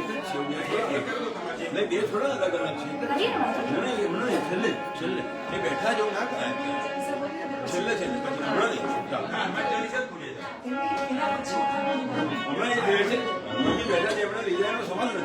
नहीं देर थोड़ा लगा करना चाहिए नहीं छल्ले छल्ले ये बैठा जो ना छल्ले छल्ले थोड़ा नहीं हमारा ये देर से बैठा जब अपना ले जाए तो समझ लो